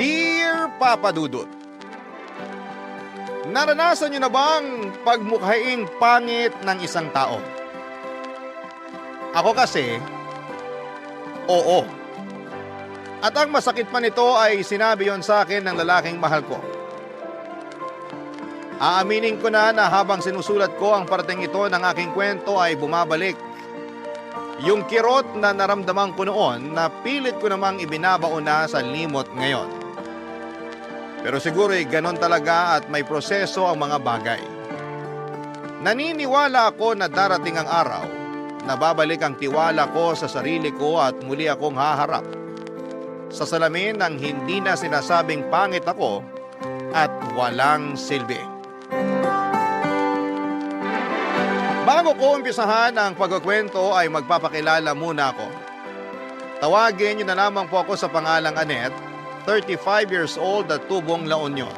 Dear Papa Dudut, naranasan niyo na bang pagmukhaing pangit ng isang tao? Ako kasi, oo. At ang masakit pa nito ay sinabi yon sa akin ng lalaking mahal ko. Aaminin ko na habang sinusulat ko ang parteng ito ng aking kwento ay bumabalik yung kirot na naramdaman ko noon na pilit ko namang ibinabaon na sa limot ngayon. Pero siguro ganon talaga at may proseso ang mga bagay. Naniniwala ako na darating ang araw na babalik ang tiwala ko sa sarili ko at muli akong haharap sa salamin ng hindi na sinasabing pangit ako at walang silbi. Bago ko umpisahan ang pagkukwento ay magpapakilala muna ako. Tawagin niyo na lamang po ako sa pangalang Annette, 35 years old at tubong La Union.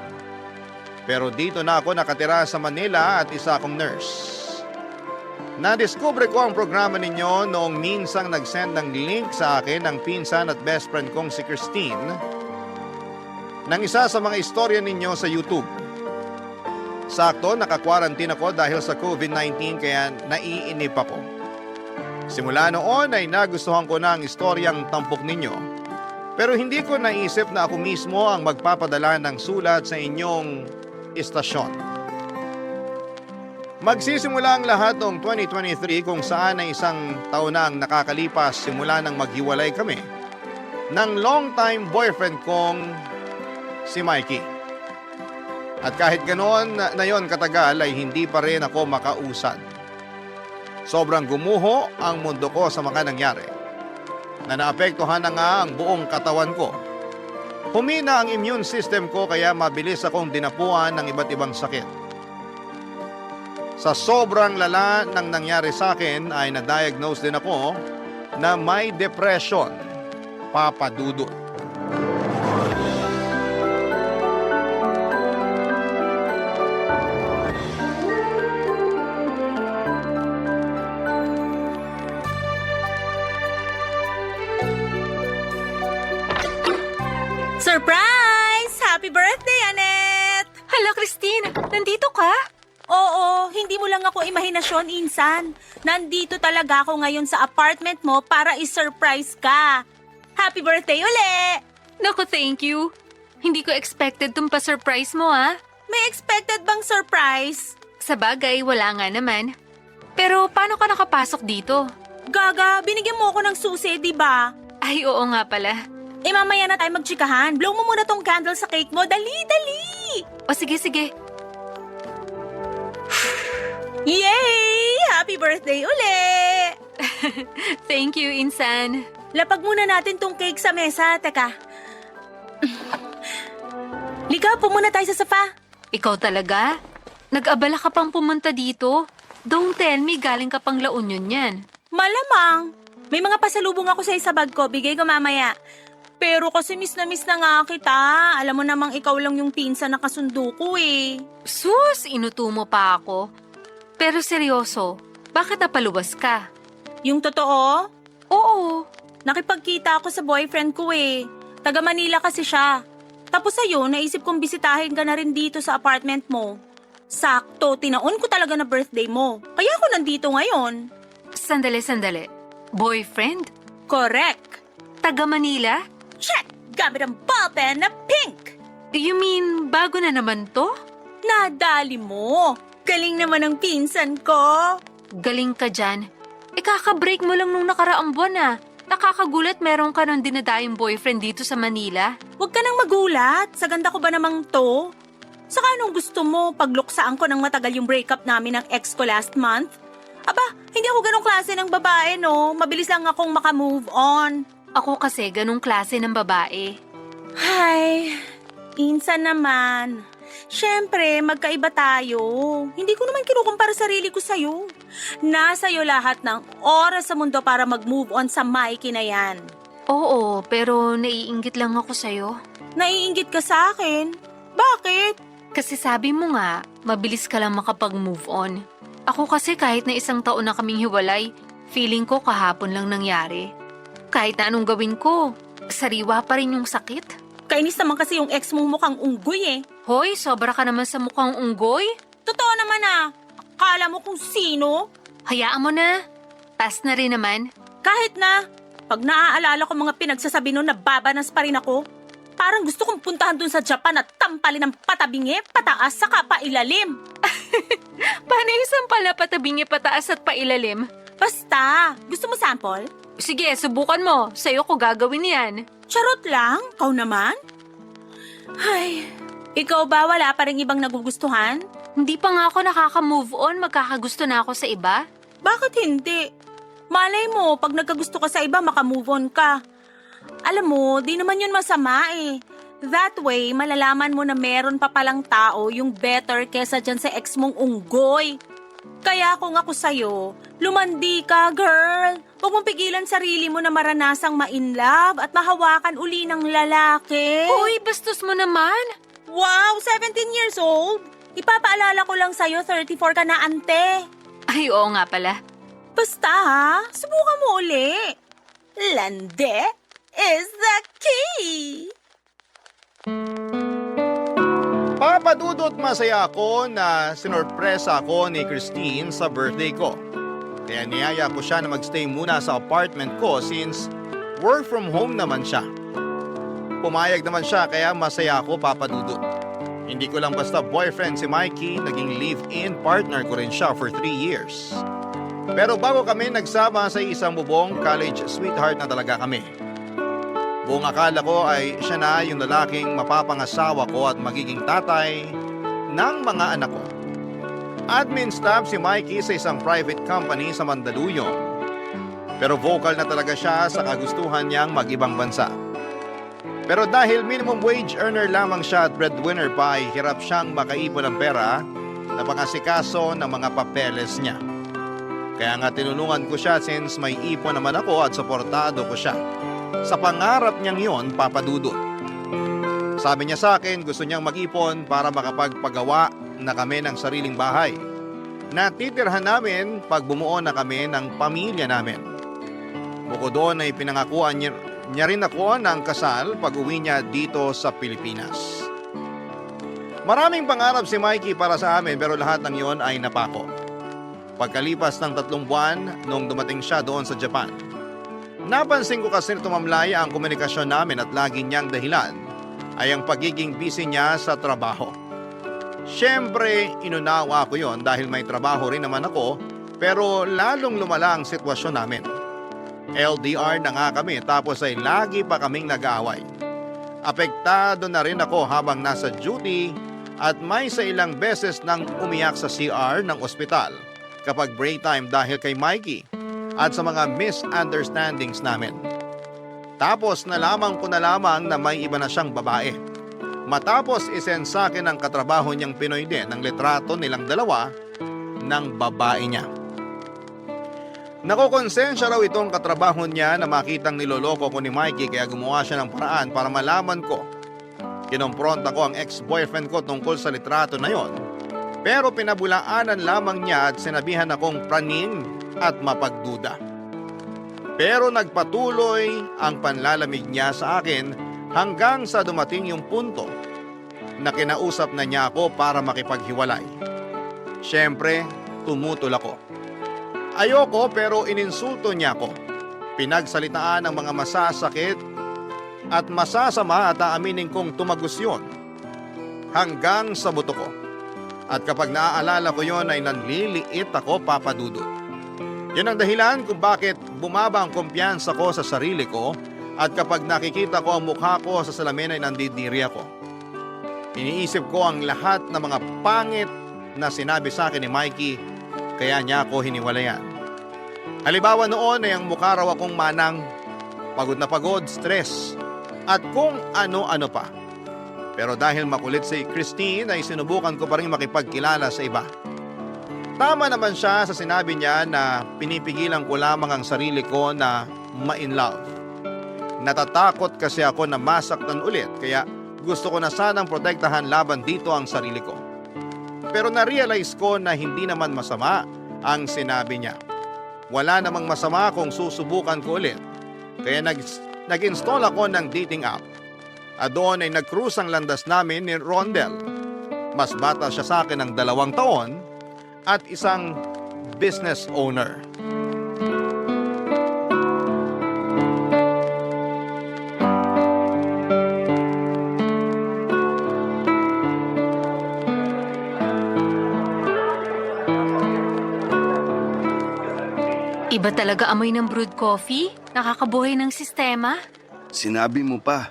Pero dito na ako nakatira sa Manila at isa akong nurse. Nadiskubre ko ang programa ninyo noong minsang nag-send ng link sa akin ng pinsan at best friend kong si Christine ng isa sa mga istorya ninyo sa YouTube. Sakto, naka-quarantine ako dahil sa COVID-19 kaya naiinip ako. Simula noon ay nagustuhan ko na ang istoryang tampok ninyo. Pero hindi ko naisip na ako mismo ang magpapadala ng sulat sa inyong istasyon. Magsisimula ang lahat noong 2023 kung saan ay isang taon na ang nakakalipas simula nang maghiwalay kami ng long-time boyfriend kong si Mikey. At kahit ganoon na yon katagal ay hindi pa rin ako makausad. Sobrang gumuho ang mundo ko sa mga nangyari. Na naapektuhan na nga ang buong katawan ko. Humina ang immune system ko kaya mabilis akong dinapuan ng iba't ibang sakit. Sa sobrang lala ng nangyari sa akin ay na-diagnose din ako na may depression, Papa Dudut. Surprise! Happy birthday, Annette! Hala, Christine! Nandito ka? Oo, hindi mo lang ako imahinasyon, Insan. Nandito talaga ako ngayon sa apartment mo para i-surprise ka. Happy birthday uli! Naku, thank you. Hindi ko expected tong pa-surprise mo, ah. May expected bang surprise? Sa bagay, wala nga naman. Pero paano ka nakapasok dito? Gaga, binigyan mo ako ng susi, di ba? Ay, oo nga pala. Mamaya na tayo magtsikahan. Blow mo muna tong candle sa cake mo. Dali, dali! O sige, sige. Yay! Happy birthday uli! Thank you, Insan. Lapag muna natin tong cake sa mesa. Teka. Liga, muna tayo sa sofa. Ikaw talaga? Nag-abala ka pang pumunta dito? Don't tell me galing ka pang La Union yan. Malamang. May mga pasalubong ako sa bag ko. Bigay ko mamaya. Pero kasi miss na nga kita. Alam mo namang ikaw lang yung pinsan na kasundo ko eh. Sus, inuto mo pa ako. Pero seryoso, bakit napaluwas ka? Yung totoo? Oo. Nakipagkita ako sa boyfriend ko eh. Taga Manila kasi siya. Tapos sa'yo, naisip kong bisitahin ka na rin dito sa apartment mo. Sakto, tinaon ko talaga na birthday mo. Kaya ako nandito ngayon. Sandali. Boyfriend? Correct. Taga Manila? Check! Gamit ang ballpen na pink! You mean, bago na naman to? Nadali mo. Galing naman ang pinsan ko. Galing ka dyan. Kaka-break mo lang nung nakaraang buwan ah. Nakakagulat meron ka ng dinadayong boyfriend dito sa Manila. Huwag ka nang magulat. Sa ganda ko ba namang to? Saka anong gusto mo, pagluksaan ko ng matagal yung breakup namin ng ex ko last month? Aba, hindi ako ganong klase ng babae, no? Mabilis lang akong makamove on. Ako kasi ganong klase ng babae. Hay, insan naman. Siyempre, magkaiba tayo. Hindi ko naman kinukumpara sarili ko sa'yo. Nasa iyo lahat ng oras sa mundo para mag-move on sa Mikey na yan. Oo, pero naiinggit lang ako sa'yo. Naiinggit ka sa akin? Bakit? Kasi sabi mo nga, mabilis ka lang makapag-move on. Ako kasi kahit na 1 taon na kaming hiwalay, feeling ko kahapon lang nangyari. Kahit na anong gawin ko, sariwa pa rin yung sakit. Kainis naman kasi yung ex mong mukhang unggoy eh. Hoy, sobra ka naman sa mukhang unggoy. Totoo naman ah. Akala mo kung sino? Hayaan mo na. Pass na rin naman. Kahit na, pag naaalala ko mga pinagsasabi nun, nababanas pa rin ako. Parang gusto kong puntahan dun sa Japan at tampalin ng patabingi, pataas, saka pailalim. Paano isang pala patabingi pataas at pailalim? Basta, gusto mo sample? Sige, subukan mo. Sa'yo ko gagawin yan. Charot lang, kau naman? Ay, ikaw ba wala pa rin ibang nagugustuhan? Hindi pa nga ako nakaka-move on, magkakagusto na ako sa iba. Bakit hindi? Malay mo, pag nagkagusto ka sa iba, makamove on ka. Alam mo, di naman yun masama eh. That way, malalaman mo na meron pa palang tao yung better kesa dyan sa ex mong unggoy. Kaya kung ako sa'yo, lumandi ka, girl. Huwag mong pigilan sarili mo na maranasang ma-inlove at mahawakan uli ng lalaki. Hoy, bastos mo naman. Wow, 17 years old? Ipapaalala ko lang sa'yo, 34 ka na, ante. Ay, oo nga pala. Basta ha, subukan mo uli. Lande is the key. Papadudot masaya ako na sinorpresa ako ni Christine sa birthday ko. Kaya niyaya ko siya na magstay muna sa apartment ko since work from home naman siya. Pumayag naman siya kaya masaya ako, Papadudot. Hindi ko lang basta boyfriend si Mikey, naging live-in partner ko rin siya for 3 years. Pero bago kami nagsama sa isang bubong, college sweetheart na talaga kami. Buong akala ko ay siya na yung lalaking mapapangasawa ko at magiging tatay ng mga anak ko. Admin staff si Mikey sa isang private company sa Mandaluyong. Pero vocal na talaga siya sa kagustuhan niyang mag-ibang bansa. Pero dahil minimum wage earner lamang siya at breadwinner pa ay hirap siyang makaipon ng pera na pangasikaso ng mga papeles niya. Kaya nga tinulungan ko siya since may ipon naman ako at suportado ko siya. Sa pangarap niyang yon, Papadudot. Sabi niya sa akin, gusto niyang mag-ipon para makapagpagawa na kami ng sariling bahay. Natitirhan namin pag bumuo na kami ng pamilya namin. Bukod doon ay pinangakuan niya rin ako ng kasal pag uwi niya dito sa Pilipinas. Maraming pangarap si Mikey para sa amin pero lahat ng yon ay napako. Pagkalipas ng 3 buwan nung dumating siya doon sa Japan, napansin ko kasi na tumamlaya ang komunikasyon namin at lagi niyang dahilan ay ang pagiging busy niya sa trabaho. Siyempre, inunawa ko yon dahil may trabaho rin naman ako pero lalong lumala ang sitwasyon namin. LDR na nga kami tapos ay lagi pa kaming nag-aaway. Apektado na rin ako habang nasa duty at may sa ilang beses nang umiyak sa CR ng ospital kapag break time dahil kay Mikey at sa mga misunderstandings namin. Tapos nalaman ko na lamang na may iba na siyang babae. Matapos isend sa akin ang katrabaho niyang Pinoy din ng litrato nilang dalawa ng babae niya. Nakokonsensya raw itong katrabaho niya na makitang niloloko ko ni Mikey kaya gumawa siya ng paraan para malaman ko. Kinompronta ko ang ex-boyfriend ko tungkol sa litrato na yon. Pero pinabulaanan lamang niya at sinabihan akong praning at mapagduda. Pero nagpatuloy ang panlalamig niya sa akin hanggang sa dumating yung punto na kinausap na niya ako para makipaghiwalay. Siyempre, tumutol ako. Ayoko pero ininsulto niya ako. Pinagsalitaan ang mga masasakit at masasama at aaminin kong tumagos yun hanggang sa buto ko. At kapag naaalala ko yon ay nanliliit ako, Papadudot. Yan ang dahilan kung bakit bumaba ang kumpiyansa ko sa sarili ko at kapag nakikita ko ang mukha ko sa salamin ay nandidiri ako. Iniisip ko ang lahat ng mga pangit na sinabi sa akin ni Mikey kaya niya ako hiniwalayan. Halimbawa noon ay ang mukha raw akong manang, pagod na pagod, stress at kung ano-ano pa. Pero dahil makulit si Christine ay sinubukan ko pa rin makipagkilala sa iba. Tama naman siya sa sinabi niya na pinipigilan ko lamang ang sarili ko na ma-in love. Natatakot kasi ako na masaktan ulit kaya gusto ko na sanang protektahan laban dito ang sarili ko. Pero na-realize ko na hindi naman masama ang sinabi niya. Wala namang masama kung susubukan ko ulit. Kaya nag-install ako ng dating app. At doon ay nag-cruise ang landas namin ni Rondel. Mas bata siya sa akin ng 2 taon at isang business owner. Iba talaga amoy ng brewed coffee. Nakakabuhay ng sistema. Sinabi mo pa.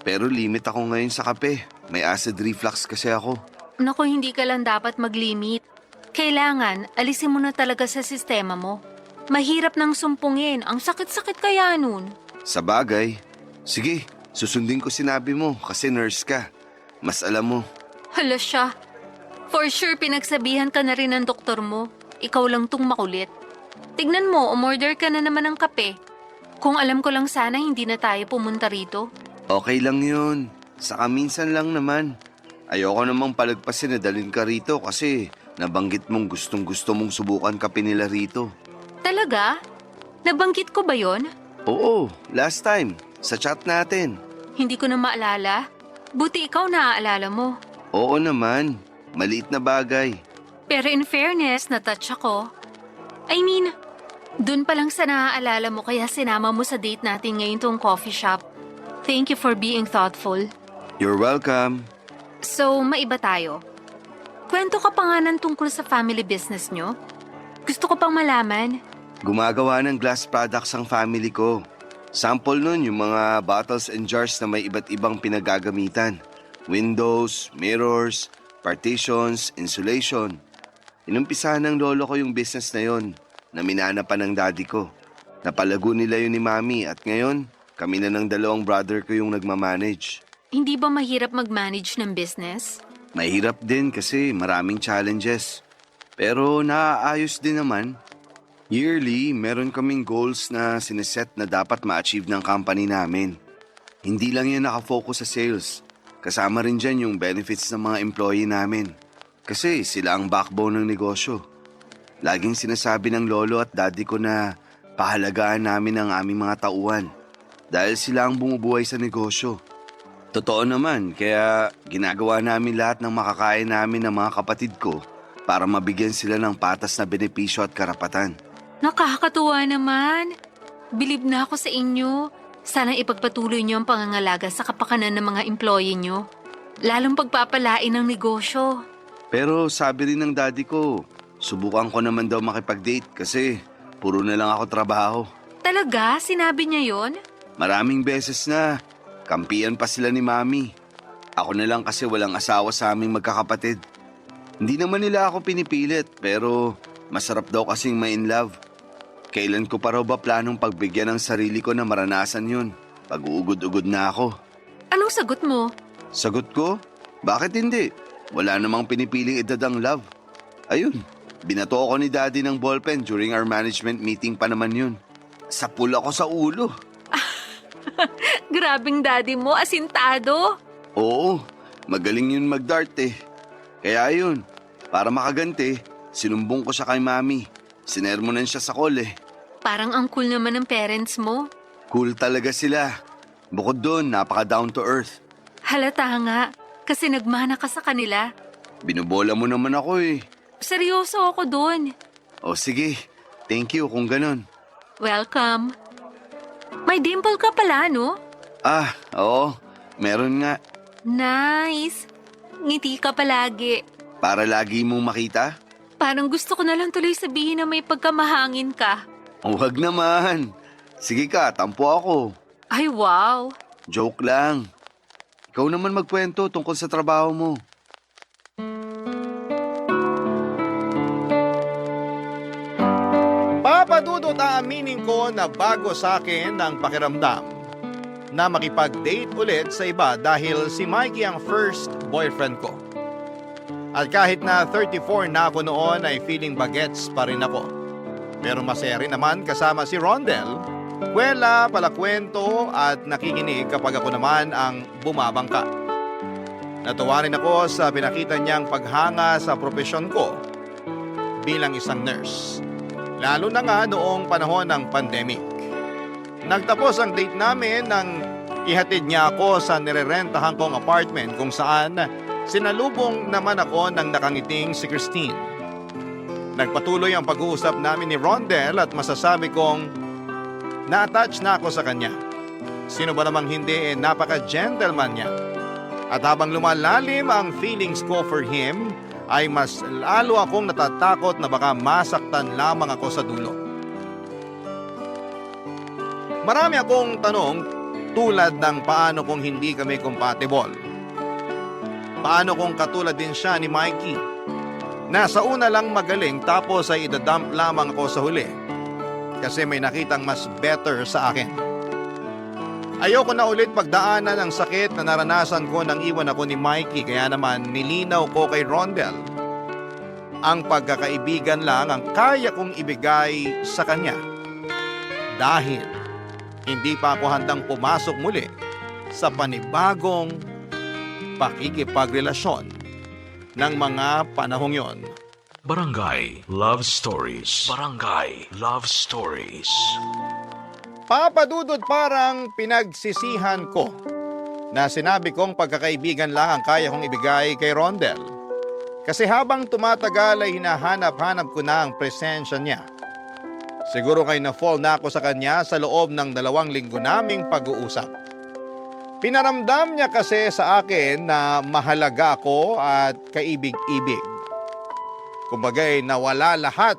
Pero limit ako ngayon sa kape. May acid reflux kasi ako. Naku, hindi ka lang dapat mag-limit. Kailangan, alisin mo na talaga sa sistema mo. Mahirap nang sumpungin. Ang sakit-sakit kaya nun. Sa bagay. Sige, susundin ko sinabi mo kasi nurse ka. Mas alam mo. Hala siya. For sure, pinagsabihan ka na rin ng doktor mo. Ikaw lang tong makulit. Tignan mo, umorder ka na naman ng kape. Kung alam ko lang sana, hindi na tayo pumunta rito. Okay lang yun. Saka minsan lang naman. Ayoko namang palagpasin na dalhin ka rito kasi nabanggit mong gustong-gusto mong subukan kape nila rito. Talaga? Nabanggit ko ba yon? Oo, last time. Sa chat natin. Hindi ko na maalala. Buti ikaw naaalala mo. Oo naman. Maliit na bagay. Pero in fairness, na-touch ako. I mean, dun pa lang sa naaalala mo kaya sinama mo sa date natin ngayon tong coffee shop. Thank you for being thoughtful. You're welcome. So, maiba tayo. Kwento ka pa nga ng tungkol sa family business nyo? Gusto ko pang malaman. Gumagawa ng glass products ang family ko. Sample nun yung mga bottles and jars na may iba't ibang pinagagamitan. Windows, mirrors, partitions, insulation. Inumpisahan ng lolo ko yung business na yon na minana pa ng daddy ko. Napalago nila yun ni mami at ngayon kami na ng 2 brother ko yung nagmamanage. Hindi ba mahirap mag-manage ng business? Mahirap din kasi maraming challenges. Pero naaayos din naman. Yearly, meron kaming goals na sineset na dapat ma-achieve ng company namin. Hindi lang yan nakafocus sa sales. Kasama rin dyan yung benefits ng mga employee namin. Kasi sila ang backbone ng negosyo. Laging sinasabi ng lolo at daddy ko na pahalagaan namin ang aming mga tauhan. Dahil sila ang bumubuhay sa negosyo. Totoo naman, kaya ginagawa namin lahat ng makakain namin ng mga kapatid ko para mabigyan sila ng patas na benepisyo at karapatan. Nakakatuwa naman. Bilib na ako sa inyo. Sana ipagpatuloy niyo ang pangangalaga sa kapakanan ng mga employee niyo. Lalong pagpapalain ng negosyo. Pero sabi rin ng daddy ko, subukan ko naman daw makipag-date kasi puro na lang ako trabaho. Talaga? Sinabi niya yon? Maraming beses na. Kampiyan pa sila ni mami. Ako na lang kasi walang asawa sa aming magkakapatid. Hindi naman nila ako pinipilit pero masarap daw kasing ma-in love. Kailan ko pa raw ba planong pagbigyan ng sarili ko na maranasan yun? Pag-uugod-ugod na ako. Anong sagot mo? Sagot ko? Bakit hindi? Wala namang pinipiling edad ang love. Ayun, binato ako ni daddy ng ballpen during our management meeting pa naman yun. Sapul ako sa ulo. Grabing daddy mo, asintado. Oo, magaling yun mag-dart eh. Kaya yun, para makaganti, sinumbong ko siya kay mami. Sinermonan siya sa call eh. Parang ang cool naman ng parents mo. Cool talaga sila. Bukod doon, napaka down to earth. Halata nga, kasi nagmana ka sa kanila. Binubola mo naman ako eh. Seryoso ako dun. O sige, thank you kung ganon. Welcome. May dimple ka pala, no? Ah, oo, meron nga. Nice. Ngiti ka palagi. Para lagi mong makita? Parang gusto ko na lang tuloy sabihin na may pagkamahangin ka. Huwag naman. Sige ka, tampo ako. Ay, wow. Joke lang. Ikaw naman magkwento tungkol sa trabaho mo. Papadudot aaminin ko na bago sa akin ang pakiramdam na makipag-date ulit sa iba dahil si Mikey ang first boyfriend ko. At kahit na 34 na ako noon ay feeling bagets pa rin ako. Pero masaya rin naman kasama si Rondel, kwela, palakwento at nakikinig kapag ako naman ang bumabangka. Natuwa rin ako sa pinakita niyang paghanga sa propesyon ko bilang isang nurse. Lalo na nga noong panahon ng pandemic. Nagtapos ang date namin ng Ihatid niya ako sa nirerentahan kong apartment kung saan sinalubong naman ako ng nakangiting si Christine. Nagpatuloy ang pag-uusap namin ni Rondel at masasabi kong na-attach na ako sa kanya. Sino ba namang hindi, napaka-gentleman niya. At habang lumalalim ang feelings ko for him, ay mas lalo akong natatakot na baka masaktan lamang ako sa dulo. Marami akong tanong tulad ng paano kung hindi kami compatible. Paano kung katulad din siya ni Mikey? Nasa una lang magaling tapos ay idadump lamang ako sa huli kasi may nakitang mas better sa akin. Ayoko na ulit pagdaanan ang sakit na naranasan ko nang iwan ako ni Mikey kaya naman nilinaw ko kay Rondel. Ang pagkakaibigan lang ang kaya kong ibigay sa kanya dahil hindi pa ako handang pumasok muli sa panibagong pakikipagrelasyon ng mga panahong yon. Barangay Love Stories. Barangay Love Stories. Papadudod parang pinagsisihan ko na sinabi kong pagkakaibigan lang ang kaya kong ibigay kay Rondel. Kasi habang tumatagal ay hinahanap-hanap ko na ang presensya niya. Siguro kay na-fall na ako sa kanya sa loob ng 2 linggo naming pag-uusap. Pinaramdam niya kasi sa akin na mahalaga ako at kaibig-ibig. Kumbaga'y nawala lahat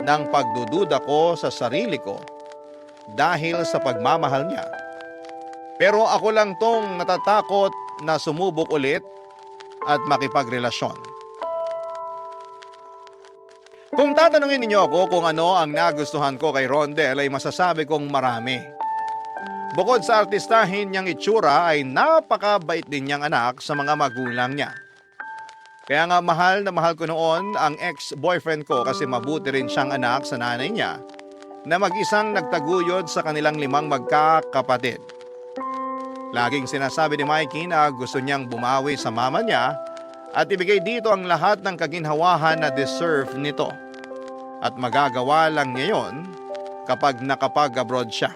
ng pagdududa ko sa sarili ko dahil sa pagmamahal niya. Pero ako lang tong natatakot na sumubok ulit at makipagrelasyon. Kung tatanungin ninyo ako kung ano ang nagustuhan ko kay Rondel ay masasabi kong marami. Bukod sa artistahin niyang itsura ay napakabait din niyang anak sa mga magulang niya. Kaya nga mahal na mahal ko noon ang ex-boyfriend ko kasi mabuti rin siyang anak sa nanay niya na mag-isang nagtaguyod sa kanilang 5 magkakapatid. Laging sinasabi ni Mikey na gusto niyang bumawi sa mama niya at ibigay dito ang lahat ng kaginhawahan na deserve nito. At magagawa lang niya yon kapag nakapag-abroad siya.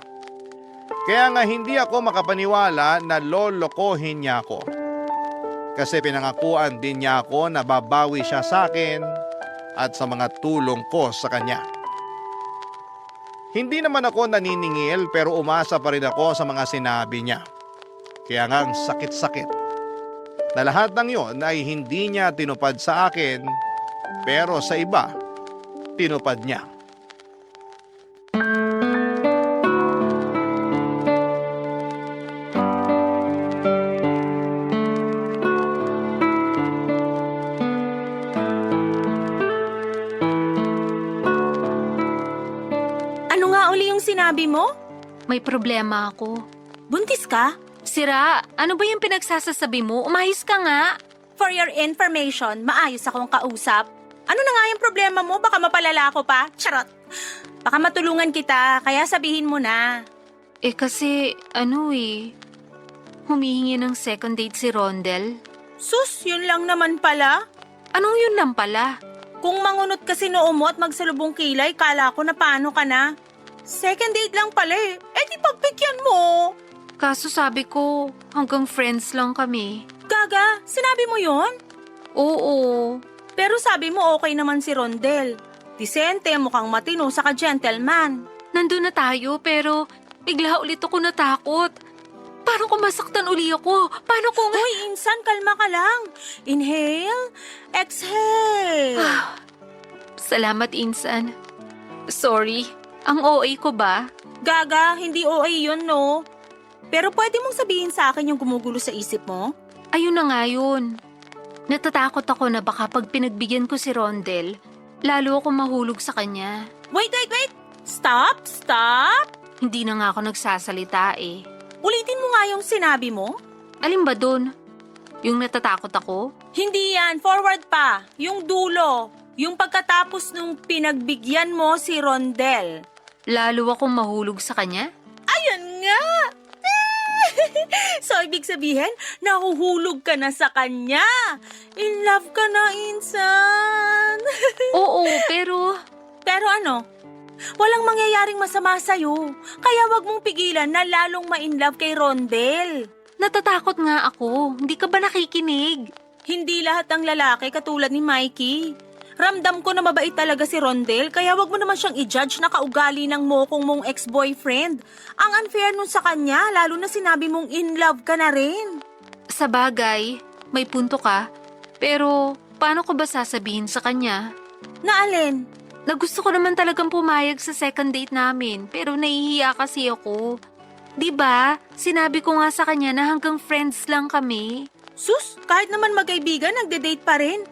Kaya nga hindi ako makapaniwala na lolokohin niya ako. Kasi pinangakuan din niya ako na babawi siya sa akin at sa mga tulong ko sa kanya. Hindi naman ako naniningil pero umasa pa rin ako sa mga sinabi niya. Kaya nga ang sakit-sakit na lahat ng yon ay hindi niya tinupad sa akin pero sa iba, tinupad niya. Ano nga uli yung sinabi mo? May problema ako. Buntis ka? Sira, ano ba yung pinagsasasabi mo? Umayos ka nga. For your information, maayos akong kausap. Ano na nga yung problema mo? Baka mapalala ko pa? Charot! Baka matulungan kita, kaya sabihin mo na. Kasi, humihingi ng second date si Rondel. Sus, yun lang naman pala. Anong yun lang pala? Kung mangunot kasi noo mo at magsalubong kilay, kala ko na paano ka na. Second date lang pala eh. Di pagpikyan mo. Kaso sabi ko, hanggang friends lang kami. Gaga, sinabi mo yon? Oo. Pero sabi mo okay naman si Rondel. Disente, mukhang matino, saka gentleman. Nandun na tayo pero bigla ulit ako natakot. Paano kung masaktan uli ako? Paano kung... Hoy, insan, kalma ka lang. Inhale, exhale. Salamat, Insan. Sorry, ang OA ko ba? Gaga, hindi OA yun, no? Pero pwede mong sabihin sa akin yung gumugulo sa isip mo? Ayun na nga yun. Natatakot ako na baka pag pinagbigyan ko si Rondel, lalo ako mahulog sa kanya. Wait! Stop! Hindi na nga ako nagsasalita eh. Ulitin mo nga yung sinabi mo. Alin ba dun? Yung natatakot ako? Hindi yan, forward pa. Yung dulo. Yung pagkatapos nung pinagbigyan mo si Rondel. Lalo akong mahulog sa kanya? Ayun nga! So, ibig sabihin, nahuhulog ka na sa kanya. In love ka na, insan. Oo, pero... Pero ano? Walang mangyayaring masama sa'yo. Kaya wag mong pigilan na lalong ma-inlove kay Rondel. Natatakot nga ako. Hindi ka ba nakikinig? Hindi lahat ng lalaki katulad ni Mikey. Ramdam ko na mabait talaga si Rondel, kaya wag mo naman siyang i-judge na kaugali ng mokong mong ex-boyfriend. Ang unfair nun sa kanya, lalo na sinabi mong in love ka na rin. Sa bagay, may punto ka. Pero, paano ko ba sasabihin sa kanya? Na alin? Na gusto ko naman talagang pumayag sa second date namin, pero nahihiya kasi ako. 'Di ba? Sinabi ko nga sa kanya na hanggang friends lang kami. Sus, kahit naman magkaibigan, nagde-date pa rin.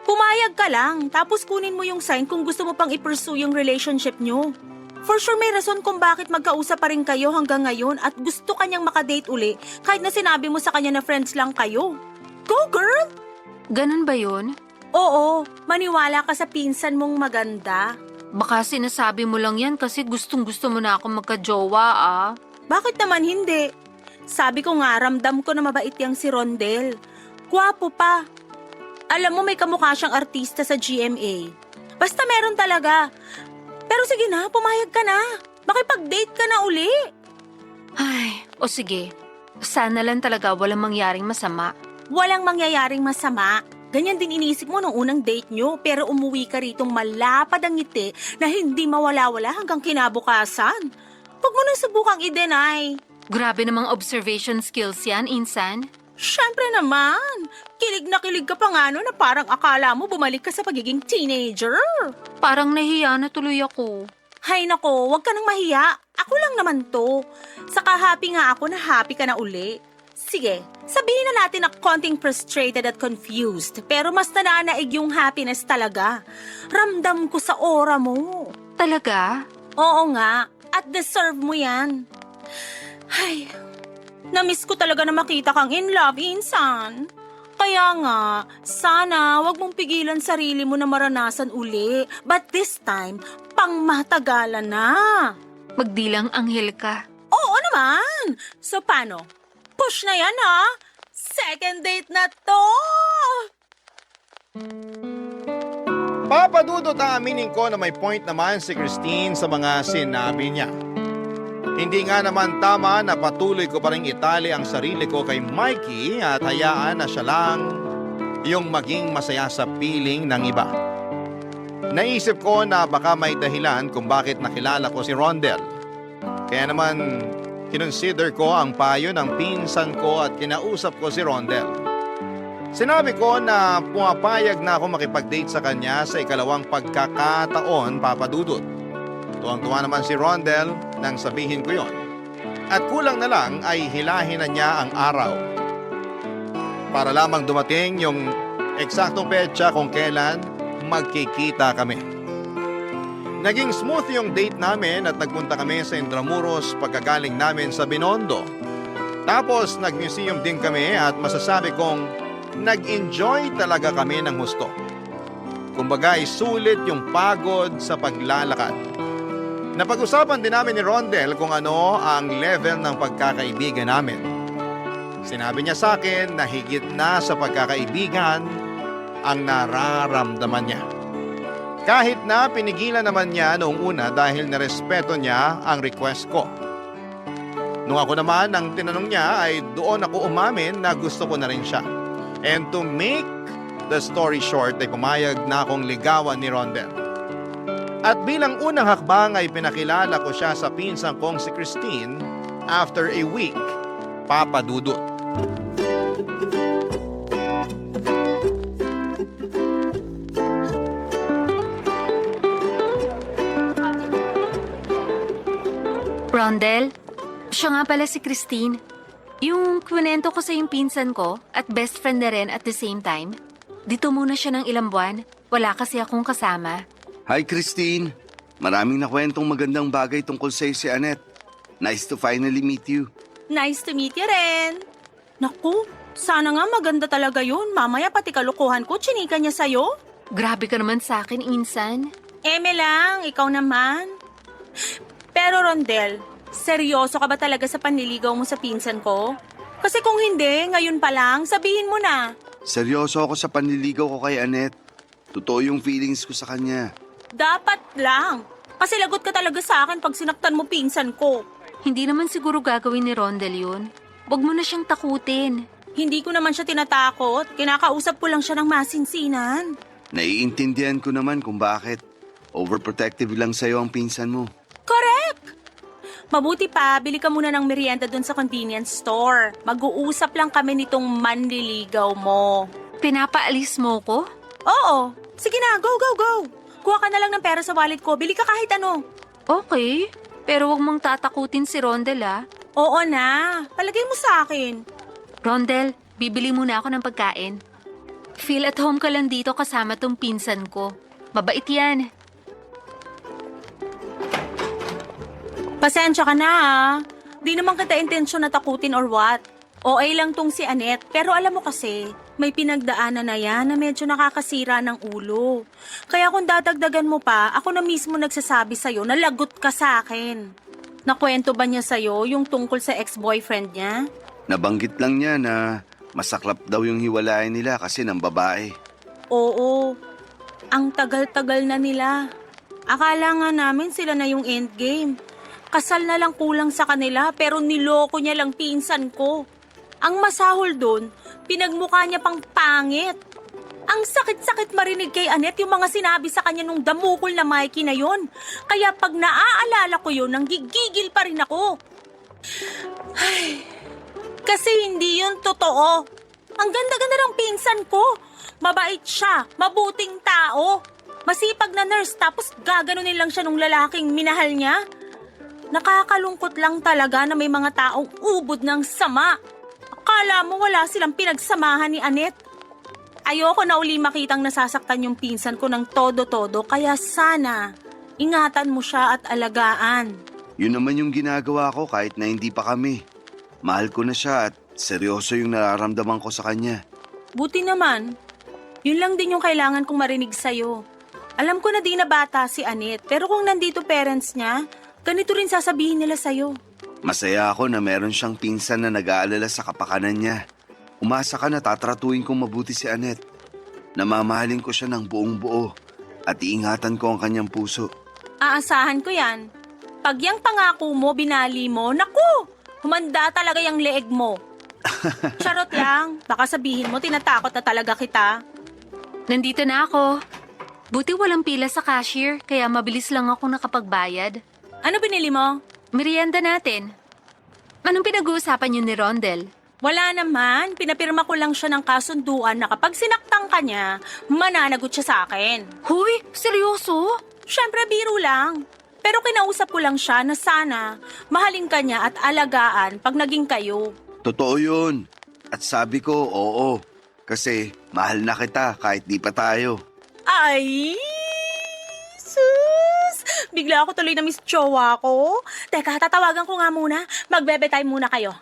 Pumayag ka lang, tapos kunin mo yung sign kung gusto mo pang i-pursue yung relationship nyo. For sure may rason kung bakit magkausap pa rin kayo hanggang ngayon at gusto kanyang makadate uli kahit na sinabi mo sa kanya na friends lang kayo. Go girl! Ganun ba yun? Oo, maniwala ka sa pinsan mong maganda. Baka sinasabi mo lang yan kasi gustong-gusto mo na akong magka-jowa ah. Bakit naman hindi? Sabi ko nga, ramdam ko na mabait yang si Rondel. Gwapo pa. Alam mo may kamukha siyang artista sa GMA. Basta meron talaga. Pero sige na, pumayag ka na. Makipag-date ka na uli. Ay, o sige. Sana lang talaga walang mangyaring masama. Walang mangyayaring masama. Ganyan din inisip mo nung unang date nyo, pero umuwi ka ritong malapad ang ngiti na hindi mawala-wala hanggang kinabukasan. Huwag mo nang subukang i-deny. Grabe namang observation skills yan, Insan. Siyempre naman. Kilig na kilig ka pa nga no na parang akala mo bumalik ka sa pagiging teenager. Parang nahiya na tuloy ako. Hay nako, huwag ka nang mahiya. Ako lang naman to. Saka happy nga ako na happy ka na uli. Sige, sabihin na natin na konting frustrated at confused, pero mas nananaig yung happiness talaga. Ramdam ko sa aura mo. Talaga? Oo nga, at deserve mo yan. Ay, namiss ko talaga na makita kang in love, Insan. Kaya nga, sana wag mong pigilan sarili mo na maranasan uli. But this time, pang matagalan na. Magdilang anghel ka. Oo naman. So paano? Push na yan ha? Second date na to! Papadudot aminin ko na may point naman si Christine sa mga sinabi niya. Hindi nga naman tama na patuloy ko pa rin itali ang sarili ko kay Mikey at hayaan na siya lang yung maging masaya sa piling ng iba. Naisip ko na baka may dahilan kung bakit nakilala ko si Rondel. Kaya naman kinonsider ko ang payo ng pinsan ko at kinausap ko si Rondel. Sinabi ko na pumapayag na ako makipag-date sa kanya sa ikalawang pagkakataon, Papadudot. Tuwang-tuwa naman si Rondel nang sabihin ko yon. At kulang na lang ay hilahin na niya ang araw. Para lamang dumating yung eksaktong petsa kung kailan magkikita kami. Naging smooth yung date namin at nagpunta kami sa Intramuros pagkagaling namin sa Binondo. Tapos nag-museum din kami at masasabi kong nag-enjoy talaga kami ng husto. Kumbaga sulit yung pagod sa paglalakad. Napag-usapan din namin ni Rondel kung ano ang level ng pagkakaibigan namin. Sinabi niya sa akin na higit na sa pagkakaibigan ang nararamdaman niya. Kahit na pinigilan naman niya noong una dahil narespeto niya ang request ko. Nung ako naman ang tinanong niya ay doon ako umamin na gusto ko na rin siya. And to make the story short ay pumayag na akong ligawan ni Rondel. At bilang unang hakbang ay pinakilala ko siya sa pinsan kong si Christine after a week, Papadudot. Rondel, siya nga pala si Christine. Yung kwento ko sa yung pinsan ko at best friend na rin at the same time. Dito muna siya ng ilang buwan. Wala kasi akong kasama. Hi Christine! Maraming nakwentong magandang bagay tungkol sa'yo si Annette. Nice to finally meet you. Nice to meet you rin. Naku, sana nga maganda talaga yun. Mamaya pati kalukuhan ko, chinika niya sa'yo. Grabe ka naman sa akin, Insan. Eme lang, ikaw naman. Pero Rondel, seryoso ka ba talaga sa panliligaw mo sa pinsan ko? Kasi kung hindi, ngayon pa lang, sabihin mo na. Seryoso ako sa panliligaw ko kay Annette. Totoo yung feelings ko sa kanya. Dapat lang. Kasi lagot ka talaga sa akin pag sinaktan mo pinsan ko. Hindi naman siguro gagawin ni Rondel yun. Huwag mo na siyang takutin. Hindi ko naman siya tinatakot. Kinakausap ko lang siya ng masinsinan. Naiintindihan ko naman kung bakit. Overprotective lang sa'yo ang pinsan mo. Correct! Mabuti pa, bili ka muna ng merienda dun sa convenience store. Mag-uusap lang kami nitong manliligaw mo. Pinapaalis mo ko? Oo. Sige na, go, go, go. Kuha ka na lang ng pera sa wallet ko. Bili ka kahit ano. Okay. Pero huwag mong tatakutin si Rondel ah. Oo na. Palagay mo sa akin. Rondel, bibili muna ako ng pagkain. Feel at home ka lang dito kasama tong pinsan ko. Mabait yan. Pasensya ka na ha. Di naman kita intensyon na takutin or what. OA lang tong si Annette, pero alam mo kasi, may pinagdaanan na yan na medyo nakakasira ng ulo. Kaya kung dadagdagan mo pa, ako na mismo nagsasabi sa'yo na lagot ka sa akin. Nakwento ba niya sa'yo yung tungkol sa ex-boyfriend niya? Nabanggit lang niya na masaklap daw yung hiwalayan nila kasi ng babae. Oo. Ang tagal-tagal na nila. Akala nga namin sila na yung endgame. Kasal na lang kulang sa kanila pero niloko niya lang pinsan ko. Ang masahol doon, pinagmukha niya pang pangit. Ang sakit-sakit marinig kay Annette yung mga sinabi sa kanya nung damukol na Mikey na yon. Kaya pag naaalala ko yun, nanggigigil pa rin ako. Ay, kasi hindi yun totoo. Ang ganda-ganda ng pinsan ko. Mabait siya, mabuting tao. Masipag na nurse tapos gaganunin lang siya nung lalaking minahal niya. Nakakalungkot lang talaga na may mga taong ubod ng sama. Akala mo wala silang pinagsamahan ni Annette. Ayoko na uli makitang nasasaktan yung pinsan ko ng todo-todo kaya sana ingatan mo siya at alagaan. Yun naman yung ginagawa ko kahit na hindi pa kami. Mahal ko na siya at seryoso yung nararamdaman ko sa kanya. Buti naman. Yun lang din yung kailangan kong marinig sa'yo. Alam ko na di na bata si Annette pero kung nandito parents niya, ganito rin sasabihin nila sa'yo. Masaya ako na meron siyang pinsan na nag-aalala sa kapakanan niya. Umasa ka na tatratuin kong mabuti si Annette. Namamahalin ko siya ng buong buo at iingatan ko ang kanyang puso. Aasahan ko yan. Pag yung pangako mo, binali mo, naku! Humanda talaga yung leeg mo. Charot lang. Baka sabihin mo, tinatakot na talaga kita. Nandito na ako. Buti walang pila sa cashier, kaya mabilis lang ako nakapagbayad. Ano binili mo? Merienda natin. Anong pinag-uusapan niyo ni Rondel? Wala naman. Pinapirma ko lang siya ng kasunduan na kapag sinaktan ka niya, mananagot siya sa akin. Huy, seryoso? Siyempre, biro lang. Pero kinausap ko lang siya na sana mahalin ka niya at alagaan pag naging kayo. Totoo yun. At sabi ko, oo. Kasi mahal na kita kahit di pa tayo. Ay! Sus! Bigla ako tuloy na miss jowa ko. Teka, tatawagan ko nga muna. Magbebe time muna kayo.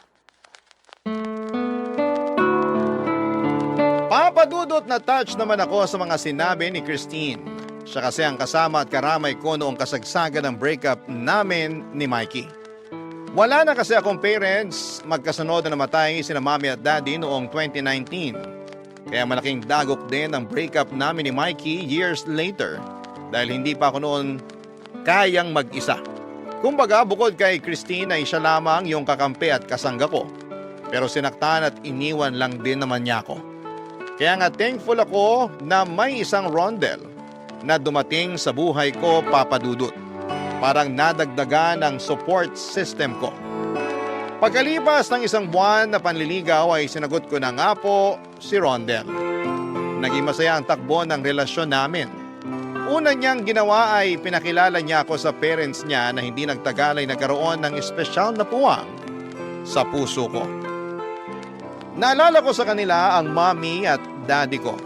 Papadudot na touch naman ako sa mga sinabi ni Christine. Siya kasi ang kasama at karamay ko noong kasagsagan ng breakup namin ni Mikey. Wala na kasi akong parents, magkasunod na namatay sina mommy at daddy noong 2019. Kaya malaking dagok din ang breakup namin ni Mikey years later dahil hindi pa ako noon kayang mag-isa. Kumbaga bukod kay Christine ay siya lamang yung kakampi at kasangga ko. Pero sinaktan at iniwan lang din naman niya ako. Kaya nga thankful ako na may isang Rondel na dumating sa buhay ko, papadudot. Parang nadagdagan ang support system ko. Pagkalipas ng isang buwan na panliligaw ay sinagot ko na nga po si Rondel. Naging masaya ang takbo ng relasyon namin. Una niyang ginawa ay pinakilala niya ako sa parents niya na hindi nagtagal ay nagkaroon ng espesyal na puwang sa puso ko. Naalala ko sa kanila ang mommy at daddy ko.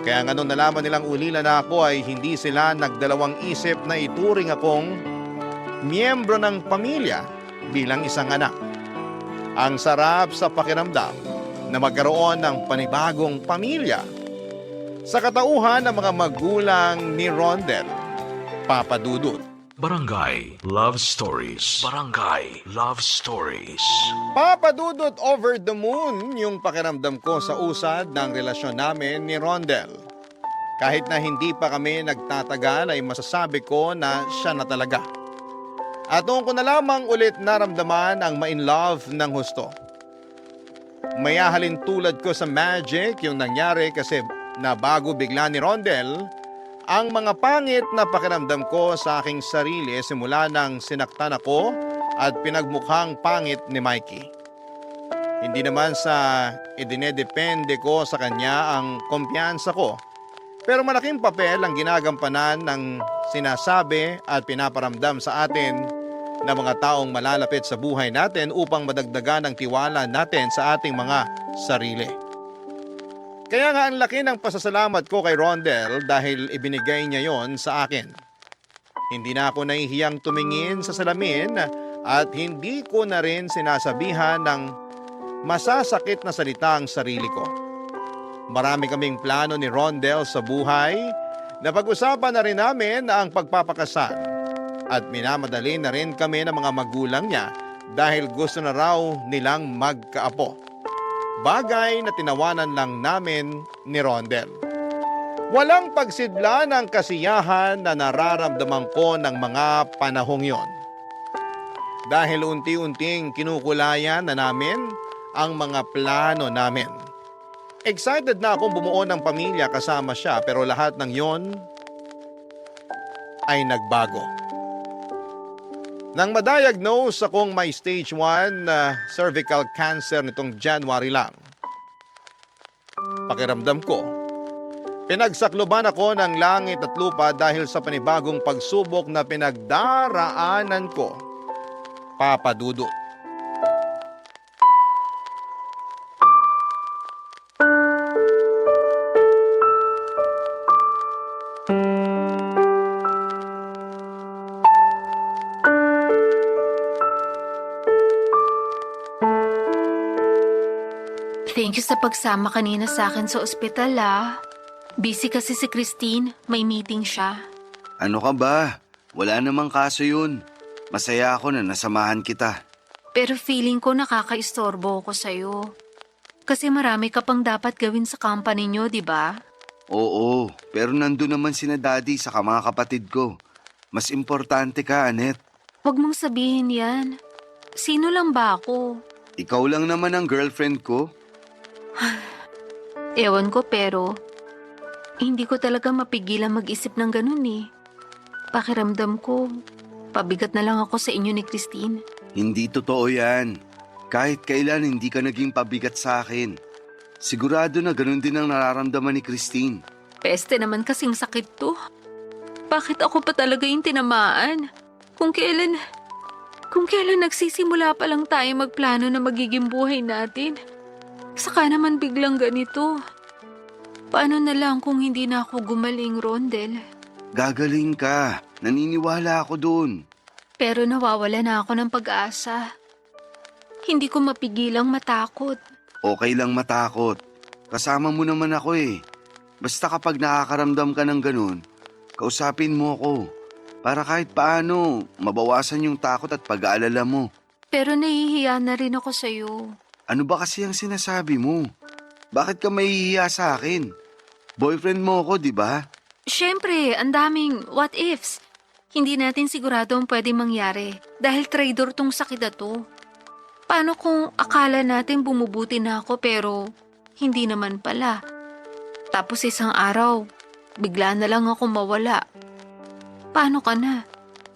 Kaya nga nung nalaman nilang ulila na ako ay hindi sila nagdalawang isip na ituring akong miyembro ng pamilya bilang isang anak. Ang sarap sa pakiramdam na magkaroon ng panibagong pamilya sa katauhan ng mga magulang ni Rondel, papadudot. Barangay Love Stories. Barangay Love Stories. Papadudot over the moon yung pakiramdam ko sa usad ng relasyon namin ni Rondel. Kahit na hindi pa kami nagtatagal ay masasabi ko na siya na talaga. At doon ko na lamang ulit naramdaman ang ma-in love ng husto. Mayahalin tulad ko sa magic yung nangyari kasi nabago bigla ni Rondel ang mga pangit na pakiramdam ko sa aking sarili simula nang sinaktan ako at pinagmukhang pangit ni Mikey. Hindi naman sa idinedepende ko sa kanya ang kumpiyansa ko, pero malaking papel ang ginagampanan ng sinasabi at pinaparamdam sa atin ng mga taong malalapit sa buhay natin upang madagdagan ang tiwala natin sa ating mga sarili. Kaya nga ang laki ng pasasalamat ko kay Rondel dahil ibinigay niya yon sa akin. Hindi na ako nahihiyang tumingin sa salamin at hindi ko na rin sinasabihan ng masasakit na salita ang sarili ko. Marami kaming plano ni Rondel sa buhay. Napag-usapan na rin namin ang pagpapakasal at minamadali na rin kami ng mga magulang niya dahil gusto na raw nilang magkaapo. Bagay na tinawanan lang namin ni Rondel. Walang pagsidla ng kasiyahan na nararamdaman ko ng mga panahong yon. Dahil unti-unting kinukulayan na namin ang mga plano namin. Excited na akong bumuo ng pamilya kasama siya pero lahat ng yon ay nagbago. Nang ma-diagnose akong may stage 1 cervical cancer nitong January lang, pakiramdam ko, pinagsakloban ako ng langit at lupa dahil sa panibagong pagsubok na pinagdaraanan ko, Papa Dudut. Thank you sa pagsama kanina sa akin sa ospital Busy kasi si Christine, may meeting siya. Ano ka ba? Wala namang kaso yun. Masaya ako na nasamahan kita. Pero feeling ko nakakaistorbo ko sa'yo. Kasi marami ka pang dapat gawin sa company nyo, di ba? Oo, pero nandun naman sina daddy sa mga kapatid ko. Mas importante ka, Annette. Huwag mong sabihin yan. Sino lang ba ako? Ikaw lang naman ang girlfriend ko. Ewan ko pero hindi ko talaga mapigilan mag-isip ng ganun Pakiramdam ko, pabigat na lang ako sa inyo ni Christine. Hindi totoo yan. Kahit kailan hindi ka naging pabigat sa akin. Sigurado na ganun din ang nararamdaman ni Christine. Peste naman kasing sakit to. Bakit ako pa talaga yung tinamaan? Kung kailan nagsisimula pa lang tayo magplano na magiging buhay natin. Saka naman biglang ganito. Paano na lang kung hindi na ako gumaling, Rondel? Gagaling ka. Naniniwala ako dun. Pero nawawala na ako ng pag-asa. Hindi ko mapigilang matakot. Okay lang matakot. Kasama mo naman ako Basta kapag nakakaramdam ka ng ganun, kausapin mo ako. Para kahit paano, mabawasan yung takot at pag-aalala mo. Pero nahihiya na rin ako sa'yo. Ano ba kasi ang sinasabi mo? Bakit ka mahihiya sa akin? Boyfriend mo ako, di ba? Siyempre, ang daming what ifs. Hindi natin sigurado ang pwedeng mangyari dahil traitor tong sakit na to. Paano kung akala natin bumubuti na ako pero hindi naman pala? Tapos isang araw, bigla na lang ako mawala. Paano ka na?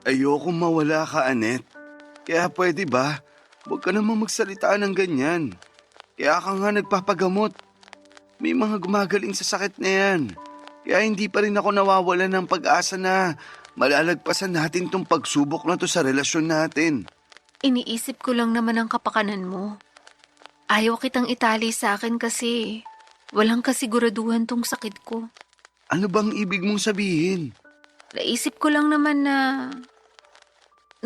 Ayoko mawala ka, Annette. Kaya pwede ba? Huwag ka namang magsalita ng ganyan. Kaya ka nga nagpapagamot. May mga gumagaling sa sakit na yan. Kaya hindi pa rin ako nawawala ng pag-asa na malalagpasan natin tong pagsubok na to sa relasyon natin. Iniisip ko lang naman ang kapakanan mo. Ayaw kitang itali sa akin kasi walang kasiguraduhan tong sakit ko. Ano bang ibig mong sabihin? Naisip ko lang naman na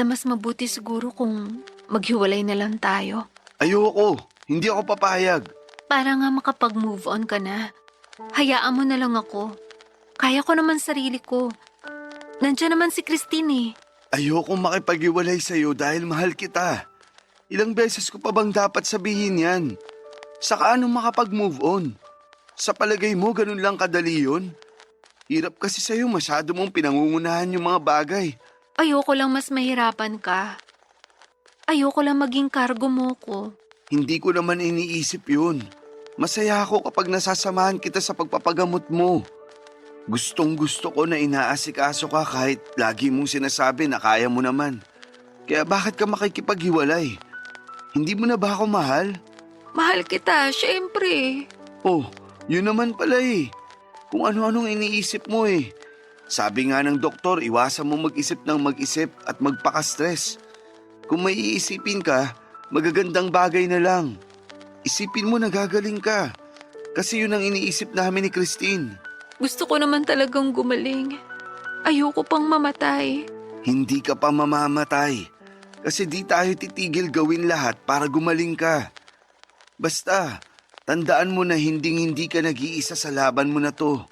mas mabuti siguro kung maghiwalay na lang tayo. Ayoko. Hindi ako papayag. Para nga makapag-move on ka na. Hayaan mo na lang ako. Kaya ko naman sarili ko. Nandiyan naman si Christine Ayoko makipag-iwalay sa'yo dahil mahal kita. Ilang beses ko pa bang dapat sabihin yan? Saka anong makapag-move on? Sa palagay mo, ganun lang kadali yun? Hirap kasi sa'yo, masyado mong pinangungunahan yung mga bagay. Ayoko lang mas mahirapan ka. Ayoko lang maging kargo mo ko. Hindi ko naman iniisip yun. Masaya ako kapag nasasamahan kita sa pagpapagamot mo. Gustong gusto ko na inaasikaso ka kahit lagi mong sinasabi na kaya mo naman. Kaya bakit ka makikipaghiwalay? Hindi mo na ba ako mahal? Mahal kita, syempre. Oh, yun naman pala eh. Kung ano-anong iniisip mo eh. Sabi nga ng doktor, iwasan mo mag-isip ng mag-isip at magpaka-stress. Kung may iisipin ka, magagandang bagay na lang. Isipin mo na gagaling ka. Kasi yun ang iniisip namin ni Christine. Gusto ko naman talagang gumaling. Ayoko pang mamatay. Hindi ka pa mamamatay. Kasi di tayo titigil gawin lahat para gumaling ka. Basta, tandaan mo na hindi ka nag-iisa sa laban mo na to.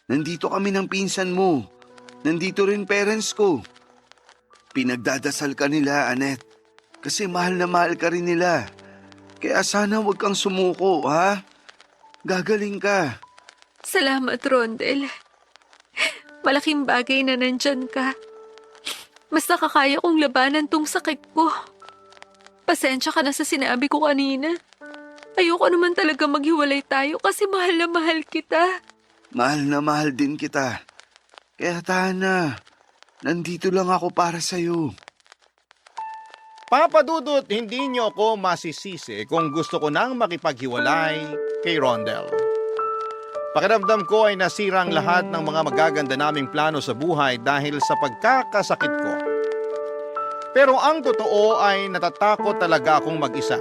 Nandito kami ng pinsan mo. Nandito rin parents ko. Pinagdadasal ka nila, Annette. Kasi mahal na mahal ka rin nila. Kaya sana huwag kang sumuko, ha? Gagaling ka. Salamat, Rondel. Malaking bagay na nandyan ka. Mas nakakaya kong labanan tong sakit ko. Pasensya ka na sa sinabi ko kanina. Ayoko naman talaga maghiwalay tayo kasi mahal na mahal kita. Mahal na mahal din kita. Kaya Tana, nandito lang ako para sa'yo. Papa Dudut, hindi niyo ako masisisi kung gusto ko nang makipaghiwalay kay Rondel. Pakiramdam ko ay nasirang lahat ng mga magaganda naming plano sa buhay dahil sa pagkakasakit ko. Pero ang totoo ay natatakot talaga akong mag-isa.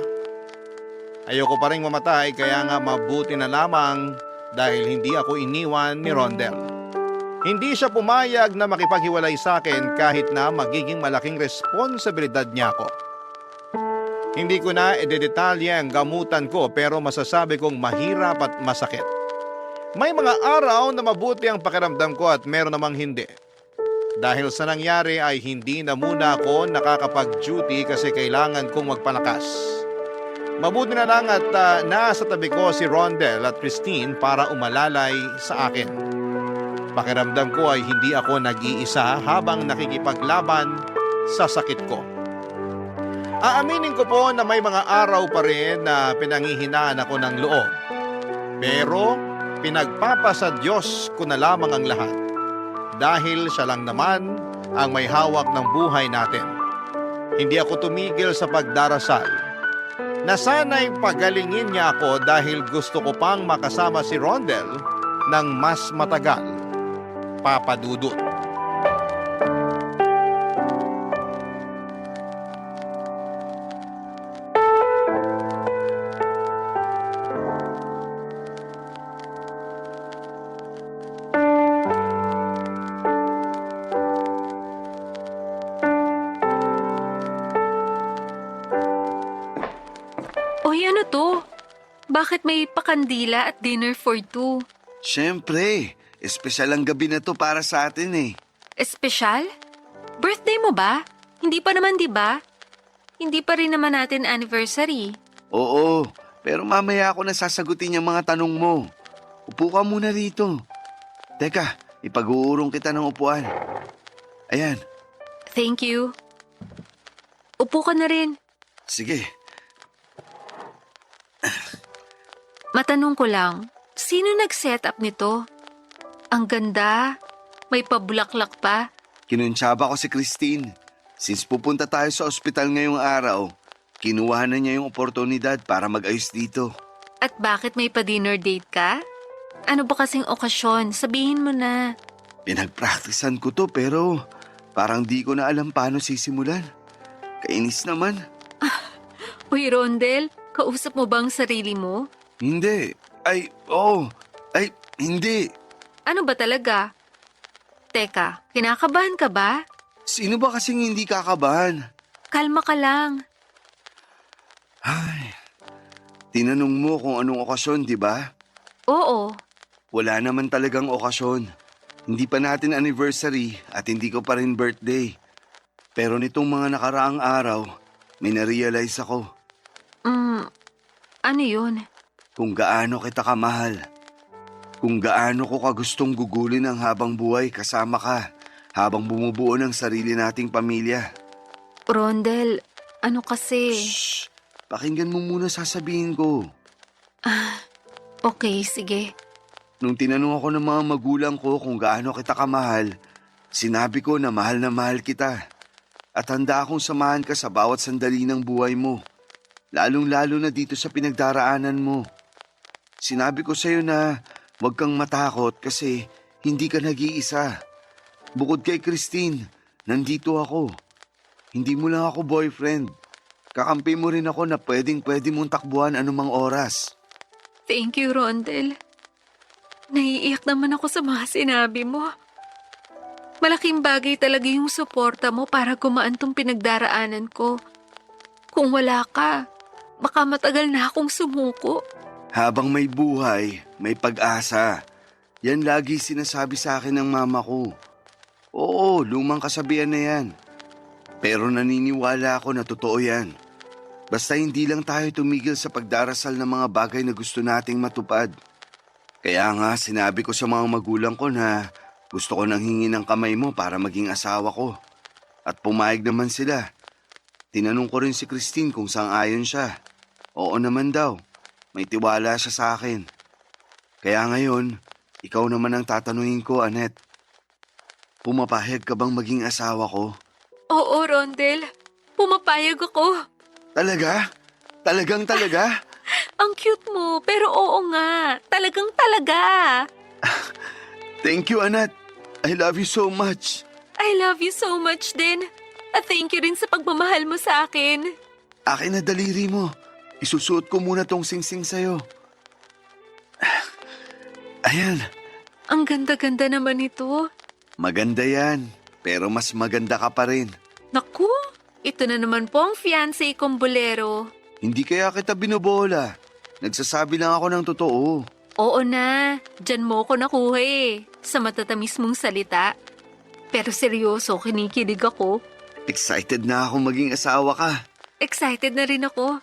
Ayoko pa rin mamatay kaya nga mabuti na lamang dahil hindi ako iniwan ni Rondel. Hindi siya pumayag na makipaghiwalay sa akin kahit na magiging malaking responsibilidad niya ako. Hindi ko na idedetalye ang gamutan ko pero masasabi kong mahirap at masakit. May mga araw na mabuti ang pakiramdam ko at meron namang hindi. Dahil sa nangyari ay hindi na muna ako nakakapag-duty kasi kailangan kong magpalakas. Mabuti na lang at nasa tabi ko si Rondel at Christine para umalalay sa akin. Pakiramdam ko ay hindi ako nag-iisa habang nakikipaglaban sa sakit ko. Aaminin ko po na may mga araw pa rin na pinanghihinaan ako ng loob. Pero pinagpapasa Diyos ko na lamang ang lahat. Dahil siya lang naman ang may hawak ng buhay natin. Hindi ako tumigil sa pagdarasal. Na sana'y pagalingin niya ako dahil gusto ko pang makasama si Rondel ng mas matagal. Papa Dudut. Oy, ano to? Bakit may pakandila at dinner for two? Siyempre, espesyal ang gabi na to para sa atin eh. Espesyal? Birthday mo ba? Hindi pa naman, di ba? Hindi pa rin naman natin anniversary. Oo, pero mamaya ako na sasagutin yung mga tanong mo. Upo ka muna rito. Teka, ipag-uurong kita ng upuan. Ayan, Thank you. Upo ka na rin. sige. Matanong ko lang, sino nag-set up nito? Ang ganda. May pabulaklak pa. Kinuntsaba ko si Christine. Since pupunta tayo sa ospital ngayong araw, kinuha na niya yung oportunidad para mag-ayos dito. At bakit may pa-dinner date ka? Ano ba kasing okasyon? Sabihin mo na. Pinagpraktisan ko to pero parang di ko na alam paano sisimulan. Kainis naman. Uy, Rondel, kausap mo bang sarili mo? Hindi. Ay, oo. Ay, hindi. Ano ba talaga? Teka, kinakabahan ka ba? Sino ba kasing hindi kakabahan? Kalma ka lang. Ay, tinanong mo kung anong okasyon, di ba? Oo. Wala naman talagang okasyon. Hindi pa natin anniversary at hindi ko pa rin birthday. Pero nitong mga nakaraang araw, may na-realize ako Ano yun? kung gaano kita kamahal. kung gaano ko kagustong gugulin ang habang buhay kasama ka habang bumubuo ng sarili nating pamilya. Rondel, ano kasi? Shh! Pakinggan mo muna sasabihin ko. Okay, sige. Nung tinanong ako ng mga magulang ko kung gaano kita kamahal, sinabi ko na mahal kita. At handa akong samahan ka sa bawat sandali ng buhay mo. Lalong-lalo na dito sa pinagdaraanan mo. Sinabi ko sa'yo na huwag kang matakot kasi hindi ka nag-iisa. Bukod kay Christine, nandito ako. Hindi mo lang ako boyfriend. Kakampi mo rin ako na pwedeng-pwede mong takbuhan anumang oras. Thank you, Rondel. Naiiyak naman ako sa mga sinabi mo. Malaking bagay talaga yung suporta mo para gumaan tong pinagdaraanan ko. Kung wala ka, baka matagal na akong sumuko. Habang may buhay, may pag-asa. Yan lagi sinasabi sa akin ng mama ko. Oo, lumang kasabihan na yan. Pero naniniwala ako na totoo yan. Basta hindi lang tayo tumigil sa pagdarasal ng mga bagay na gusto nating matupad. Kaya nga sinabi ko sa mga magulang ko na gusto ko nang hingi ng kamay mo para maging asawa ko. At pumayag naman sila. Tinanong ko rin si Christine kung sang-ayon siya. Oo naman daw. May tiwala siya sa akin. Kaya ngayon, ikaw naman ang tatanungin ko, Annette. Pumapahayag ka bang maging asawa ko? Oo, Rondel. Pumapayag ako. Talaga? Talaga? Ang cute mo, pero oo nga. Talagang talaga. Thank you, Annette. I love you so much. I love you so much din. At thank you rin sa pagmamahal mo sa akin. Akin na daliri mo. Isusuot ko muna tong singsing sa'yo. Ayan. Ang ganda-ganda naman ito. Maganda yan. Pero mas maganda ka pa rin. Naku, ito na naman po ang fiancé kong bolero. Hindi kaya kita binobola. Nagsasabi lang ako ng totoo. Oo na, dyan mo ko nakuha sa matatamis mong salita. Pero seryoso, kinikilig ako. Excited na ako maging asawa ka. Excited na rin ako.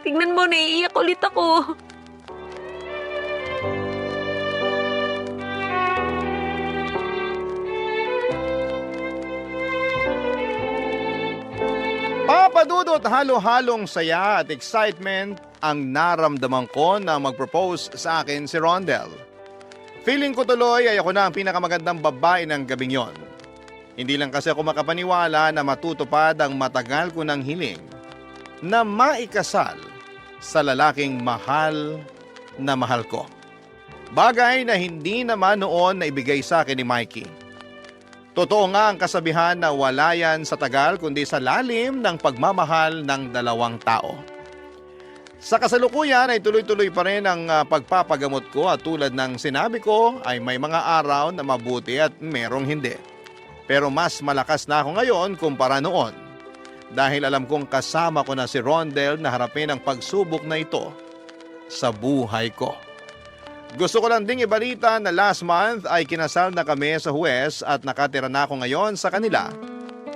Tingnan mo, naiiyak ulit ako. Papadudot, halo-halong saya at excitement ang naramdaman ko na mag-propose sa akin si Rondel. Feeling ko tuloy ay ako na ang pinakamagandang babae ng gabing yon. Hindi lang kasi ako makapaniwala na matutupad ang matagal ko ng hiling na maikasal sa lalaking mahal na mahal ko. Bagay na hindi naman noon na ibigay sa akin ni Mikey. Totoo nga ang kasabihan na wala yan sa tagal kundi sa lalim ng pagmamahal ng dalawang tao. Sa kasalukuyan ay tuloy-tuloy pa rin ang pagpapagamot ko at tulad ng sinabi ko ay may mga araw na mabuti at merong hindi. Pero mas malakas na ako ngayon kumpara noon dahil alam kong kasama ko na si Rondel na harapin ang pagsubok na ito sa buhay ko. Gusto ko lang ding ibalita na last month ay kinasal na kami sa huwes at nakatira na ako ngayon sa kanila.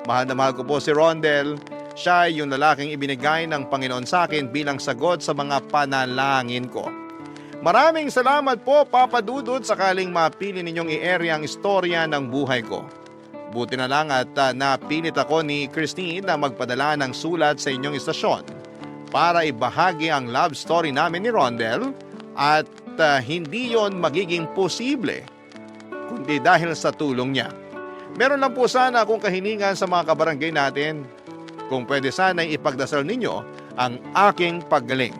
Mahal na mahal ko po si Rondel. Siya ay yung lalaking ibinigay ng Panginoon sa akin bilang sagot sa mga panalangin ko. Maraming salamat po, Papa Dudut, sakaling mapili ninyong i-area ang istorya ng buhay ko. Buti na lang at napilit ako ni Christine na magpadala ng sulat sa inyong istasyon para ibahagi ang love story namin ni Rondel at hindi yon magiging posible kundi dahil sa tulong niya. Meron lang po sana akong kahilingan sa mga kabarangay natin. Kung pwede sana'y ipagdasal ninyo ang aking paggaling.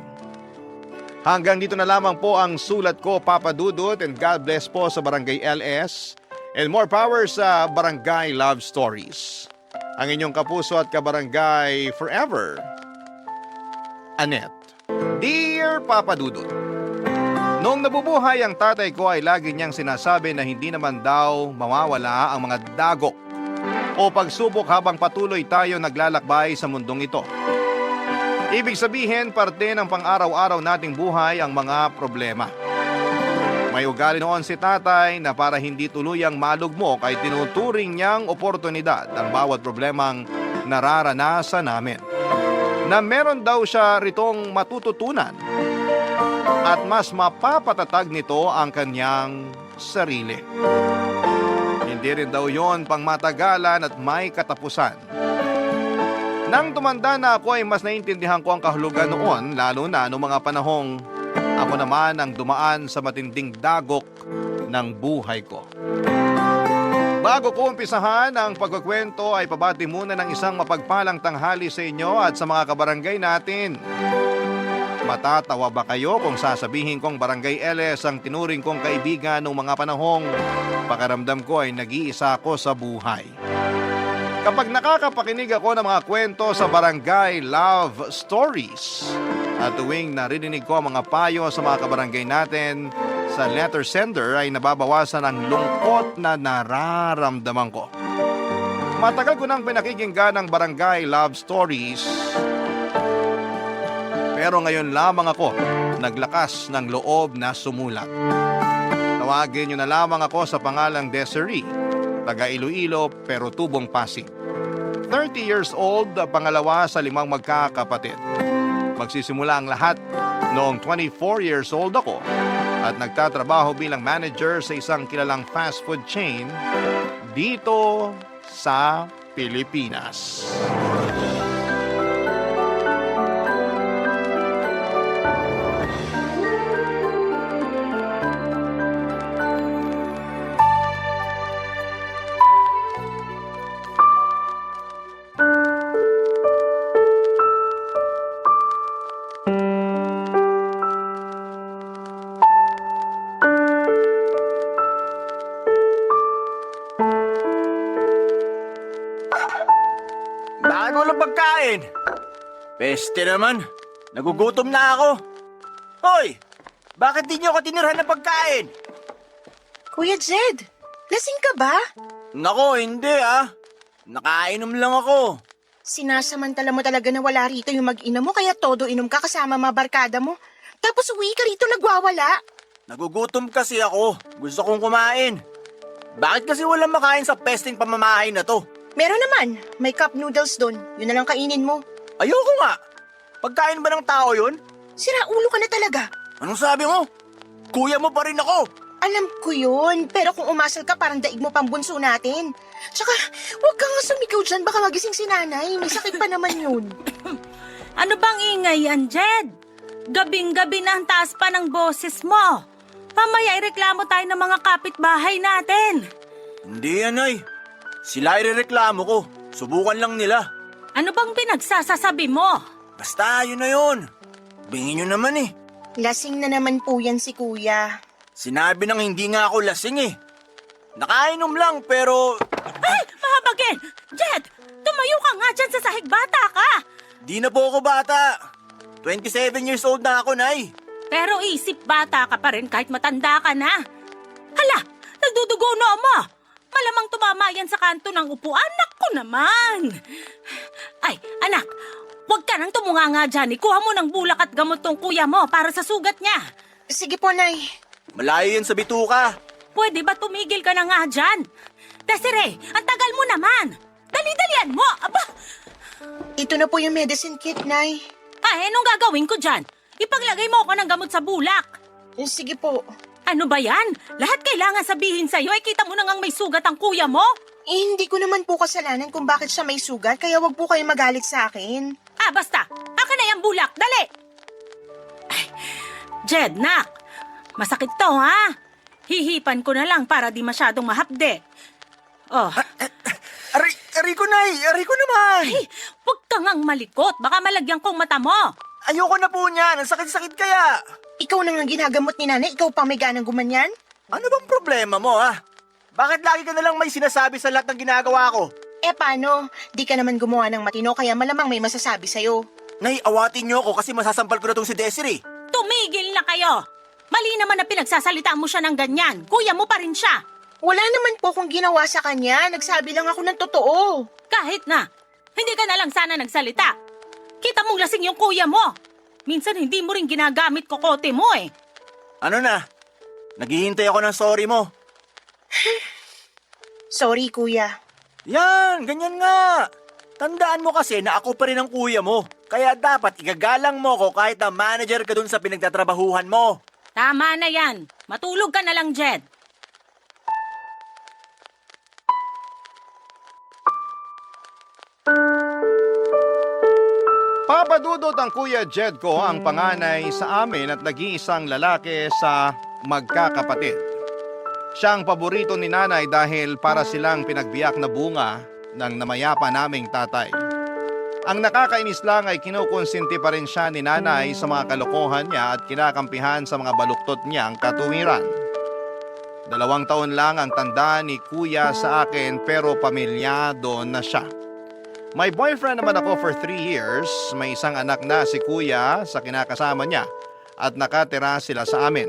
Hanggang dito na lamang po ang sulat ko, Papa Dudut, and God bless po sa Barangay LS and more power sa Barangay Love Stories. Ang inyong kapuso at kabarangay forever, Annette. Dear Papa Dudut, noong nabubuhay ang tatay ko ay lagi niyang sinasabi na hindi naman daw mawawala ang mga dagok o pagsubok habang patuloy tayo naglalakbay sa mundong ito. Ibig sabihin, parte ng pang-araw-araw nating buhay ang mga problema. May ugali noon si tatay na para hindi tuluyang malugmok ay tinuturing niyang oportunidad ang bawat problemang nararanasan namin. Na meron daw siya ritong matututunan at mas mapapatatag nito ang kanyang sarili. Hindi rin daw yon pang matagalan at may katapusan. Nang tumanda na ako ay mas naintindihan ko ang kahulugan noon, lalo na noong mga panahong ako naman ang dumaan sa matinding dagok ng buhay ko. Bago ko umpisahan ang pagkukwento ay pabati muna ng isang mapagpalang tanghali sa inyo at sa mga kabarangay natin. Matatawa ba kayo kung sasabihin kong Barangay LS ang tinuring kong kaibigan noong mga panahong pakiramdam ko ay nag-iisa ako sa buhay? Kapag nakakapakinig ako ng mga kwento sa Barangay Love Stories at tuwing naririnig ko ang mga payo sa mga kabarangay natin sa letter sender ay nababawasan ang lungkot na nararamdaman ko. Matagal ko nang pinakikinggan ang Barangay Love Stories, pero ngayon lamang ako naglakas ng loob na sumulat. Tawagin niyo na lamang ako sa pangalang Desiree, taga Iloilo pero tubong Pasig. 30 years old, pangalawa sa 5 magkakapatid. Magsisimula ang lahat noong 24 years old ako at nagtatrabaho bilang manager sa isang kilalang fast food chain dito sa Pilipinas. Bakit walang pagkain? Peste naman. Nagugutom na ako. Hoy! Bakit di niyo ako tinirhan ng pagkain? Kuya Jed, lasing ka ba? Nako, hindi Nakainom lang ako. Sinasamantala mo talaga na wala rito yung mag-ina mo kaya todo inom ka kasama mga barkada mo. Tapos uwi ka rito nagwawala. Nagugutom kasi ako. Gusto kong kumain. Bakit kasi walang makain sa pesting pamamahay na to? Meron naman, may cup noodles doon. Yun na lang kainin mo. Ayoko nga. Pagkain ba ng tao yun? Sira ulo ka na talaga. Anong sabi mo? Kuya mo pa rin ako. Alam ko yun, pero kung umasal ka parang daig mo pang bunso natin. Tsaka, huwag ka nga sumigaw dyan, baka magising si nanay. May sakit pa naman yun. Ano bang ingay yan, Jed? Gabing-gabi na ang taas pa ng boses mo. Mamaya ireklamo tayo ng mga kapitbahay natin. Hindi yan, ay. Sila irereklamo ko. Subukan lang nila. Ano bang pinagsasasabi mo? Basta, yun na yun. Bingin nyo naman eh. Lasing na naman po yan si kuya. Sinabi nang hindi nga ako lasing eh. Nakainom lang pero... Ay, mahabagin! Jed, tumayo ka nga dyan sa sahig, bata ka! Di na po ako bata. 27 years old na ako, Nay. Pero isip bata ka pa rin kahit matanda ka na. Hala, nagdudugo noo mo. Malamang tumama yan sa kanto ng upuan. Naku naman. Ay, anak, huwag ka nang tumunga nga dyan. Ikuha mo ng bulak at gamot tong kuya mo para sa sugat niya. Sige po, Nay. Malayo yan sa bituka. Pwede ba tumigil ka na nga dyan? Desiree, ang tagal mo naman. Dali-dalian mo. Aba, Ito na po yung medicine kit, Nay. ay, anong gagawin ko dyan? Ipaglagay mo ako ng gamot sa bulak. Sige po. Ano ba yan? Lahat kailangan sabihin sa'yo ay kita mo na ngang may sugat ang kuya mo? Hindi ko naman po kasalanan kung bakit siya may sugat, kaya wag po kayo magalit sa akin. Ah, basta. Akin na yung bulak. Dali! Ay, Jed, nak. Masakit to, ha? Hihipan ko na lang para di masyadong mahapde. Oh, Aray ko, Nay. Aray ko naman. ay, huwag ka ngang malikot. Baka malagyan kong mata mo. Ayoko na po niyan. Ang sakit-sakit kaya. Ikaw na nga ginagamot ni nanay, ikaw pa may ganang gumanyan? Ano bang problema mo, ha? Bakit lagi ka na lang may sinasabi sa lahat ng ginagawa ko? Paano? Di ka naman gumawa ng matino kaya malamang may masasabi sa'yo. Nay, awatin niyo ako kasi masasampal ko na tong si Desiree. Tumigil na kayo. Mali naman na pinagsasalita mo siya ng ganyan. Kuya mo pa rin siya. Wala naman po akong ginawa sa kanya, nagsabi lang ako ng totoo. Kahit na, hindi ka na lang sana nagsalita. Kita mong lasing yung kuya mo. Minsan hindi mo rin ginagamit kokote mo eh. Ano na? Naghihintay ako ng sorry mo. Sorry, kuya. Yan, ganyan nga. Tandaan mo kasi na ako pa rin ang kuya mo. Kaya dapat igagalang mo ko kahit na manager ka dun sa pinagtatrabahuhan mo. Tama na yan. Matulog ka na lang, Jed. Papadudot ang Kuya Jed ko ang panganay sa amin at nag-iisang lalaki sa magkakapatid. Siya ang paborito ni nanay dahil para silang pinagbiyak na bunga ng namayapa naming tatay. Ang nakakainis lang ay kinukonsinti pa rin siya ni nanay sa mga kalokohan niya at kinakampihan sa mga baluktot niyang katuwiran. 2 taon lang ang tanda ni Kuya sa akin pero pamilyado na siya. May boyfriend naman ako for 3 years. May isang anak na si Kuya sa kinakasama niya at nakatira sila sa amin.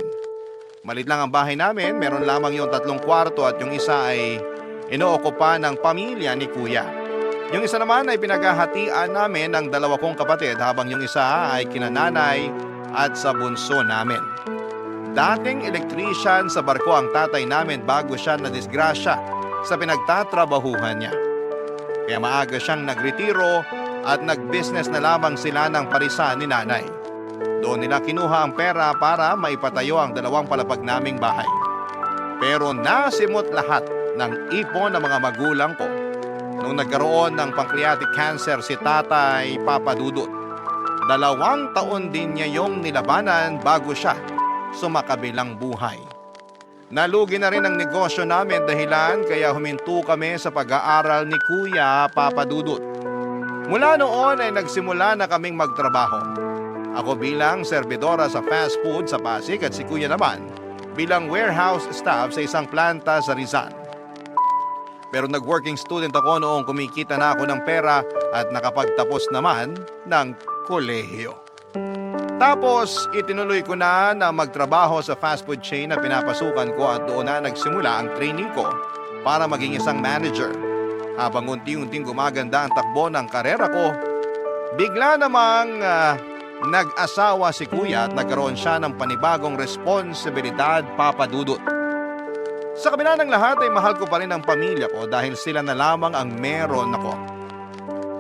Malit lang ang bahay namin, meron lamang yung 3 kwarto at yung isa ay inookupa ng pamilya ni Kuya. Yung isa naman ay pinaghahatian namin ng 2 kong kapatid habang yung isa ay kinananay at sa bunso namin. Dating electrician sa barko ang tatay namin bago siya nadisgrasya sa pinagtatrabahuhan niya. Kaya maaga siyang nagretiro at nag-business na lamang sila ng parisan ni nanay. Doon nila kinuha ang pera para maipatayo ang 2 palapag naming bahay. Pero nasimot lahat ng ipon ng mga magulang ko nung nagkaroon ng pancreatic cancer si Tatay Papa Dudut. 2 taon din niya yung nilabanan bago siya sumakabilang buhay. Nalugi na rin ang negosyo namin dahilan kaya huminto kami sa pag-aaral ni Kuya Papa Dudut. Mula noon ay nagsimula na kaming magtrabaho. Ako bilang serbidora sa fast food sa Pasig at si Kuya naman bilang warehouse staff sa isang planta sa Rizal. Pero nag-working student ako noong kumikita na ako ng pera at nakapagtapos naman ng kolehiyo. Tapos itinuloy ko na magtrabaho sa fast food chain na pinapasukan ko at doon na nagsimula ang training ko para maging isang manager. Habang unti-unting gumaganda ang takbo ng karera ko, bigla namang nag-asawa si Kuya at nagkaroon siya ng panibagong responsibilidad, Papa Dudut. Sa kabila ng lahat ay mahal ko pa rin ang pamilya ko dahil sila na lamang ang meron ako.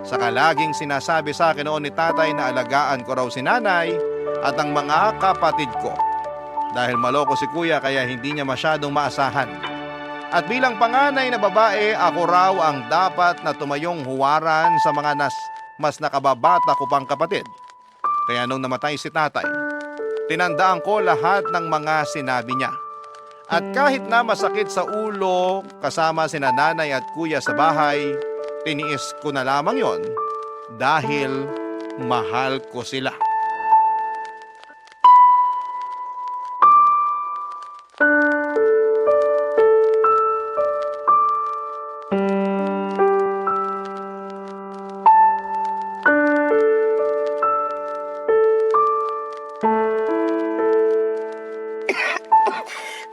Saka laging sinasabi sa akin noon ni tatay na alagaan ko raw si nanay at ang mga kapatid ko. Dahil maloko si Kuya kaya hindi niya masyadong maasahan. At bilang panganay na babae, ako raw ang dapat na tumayong huwaran sa mga mas nakababata ko pang kapatid. Kaya nung namatay si tatay, tinandaan ko lahat ng mga sinabi niya. At kahit na masakit sa ulo kasama sina nanay at kuya sa bahay, tiniis ko na lamang yon dahil mahal ko sila.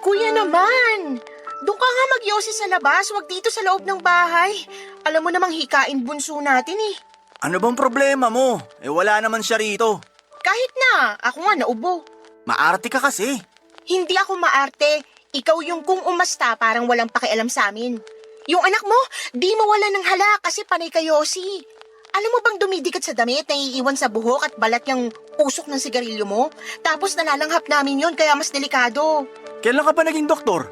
Kuya naman, doon ka nga mag-yosi sa labas, wag dito sa loob ng bahay. Alam mo namang hikain bunso natin eh. Ano bang problema mo? Wala naman siya rito. Kahit na, ako nga naubo. Maarte ka kasi. Hindi ako maarte, ikaw yung kung umasta parang walang pakialam sa amin. Yung anak mo, di mawala ng hala kasi panay ka yosi. Alam mo bang dumidikit sa damit, naiiwan sa buhok at balat yung usok ng sigarilyo mo? Tapos nalalanghap namin yon kaya mas delikado. Kailan ka ba naging doktor?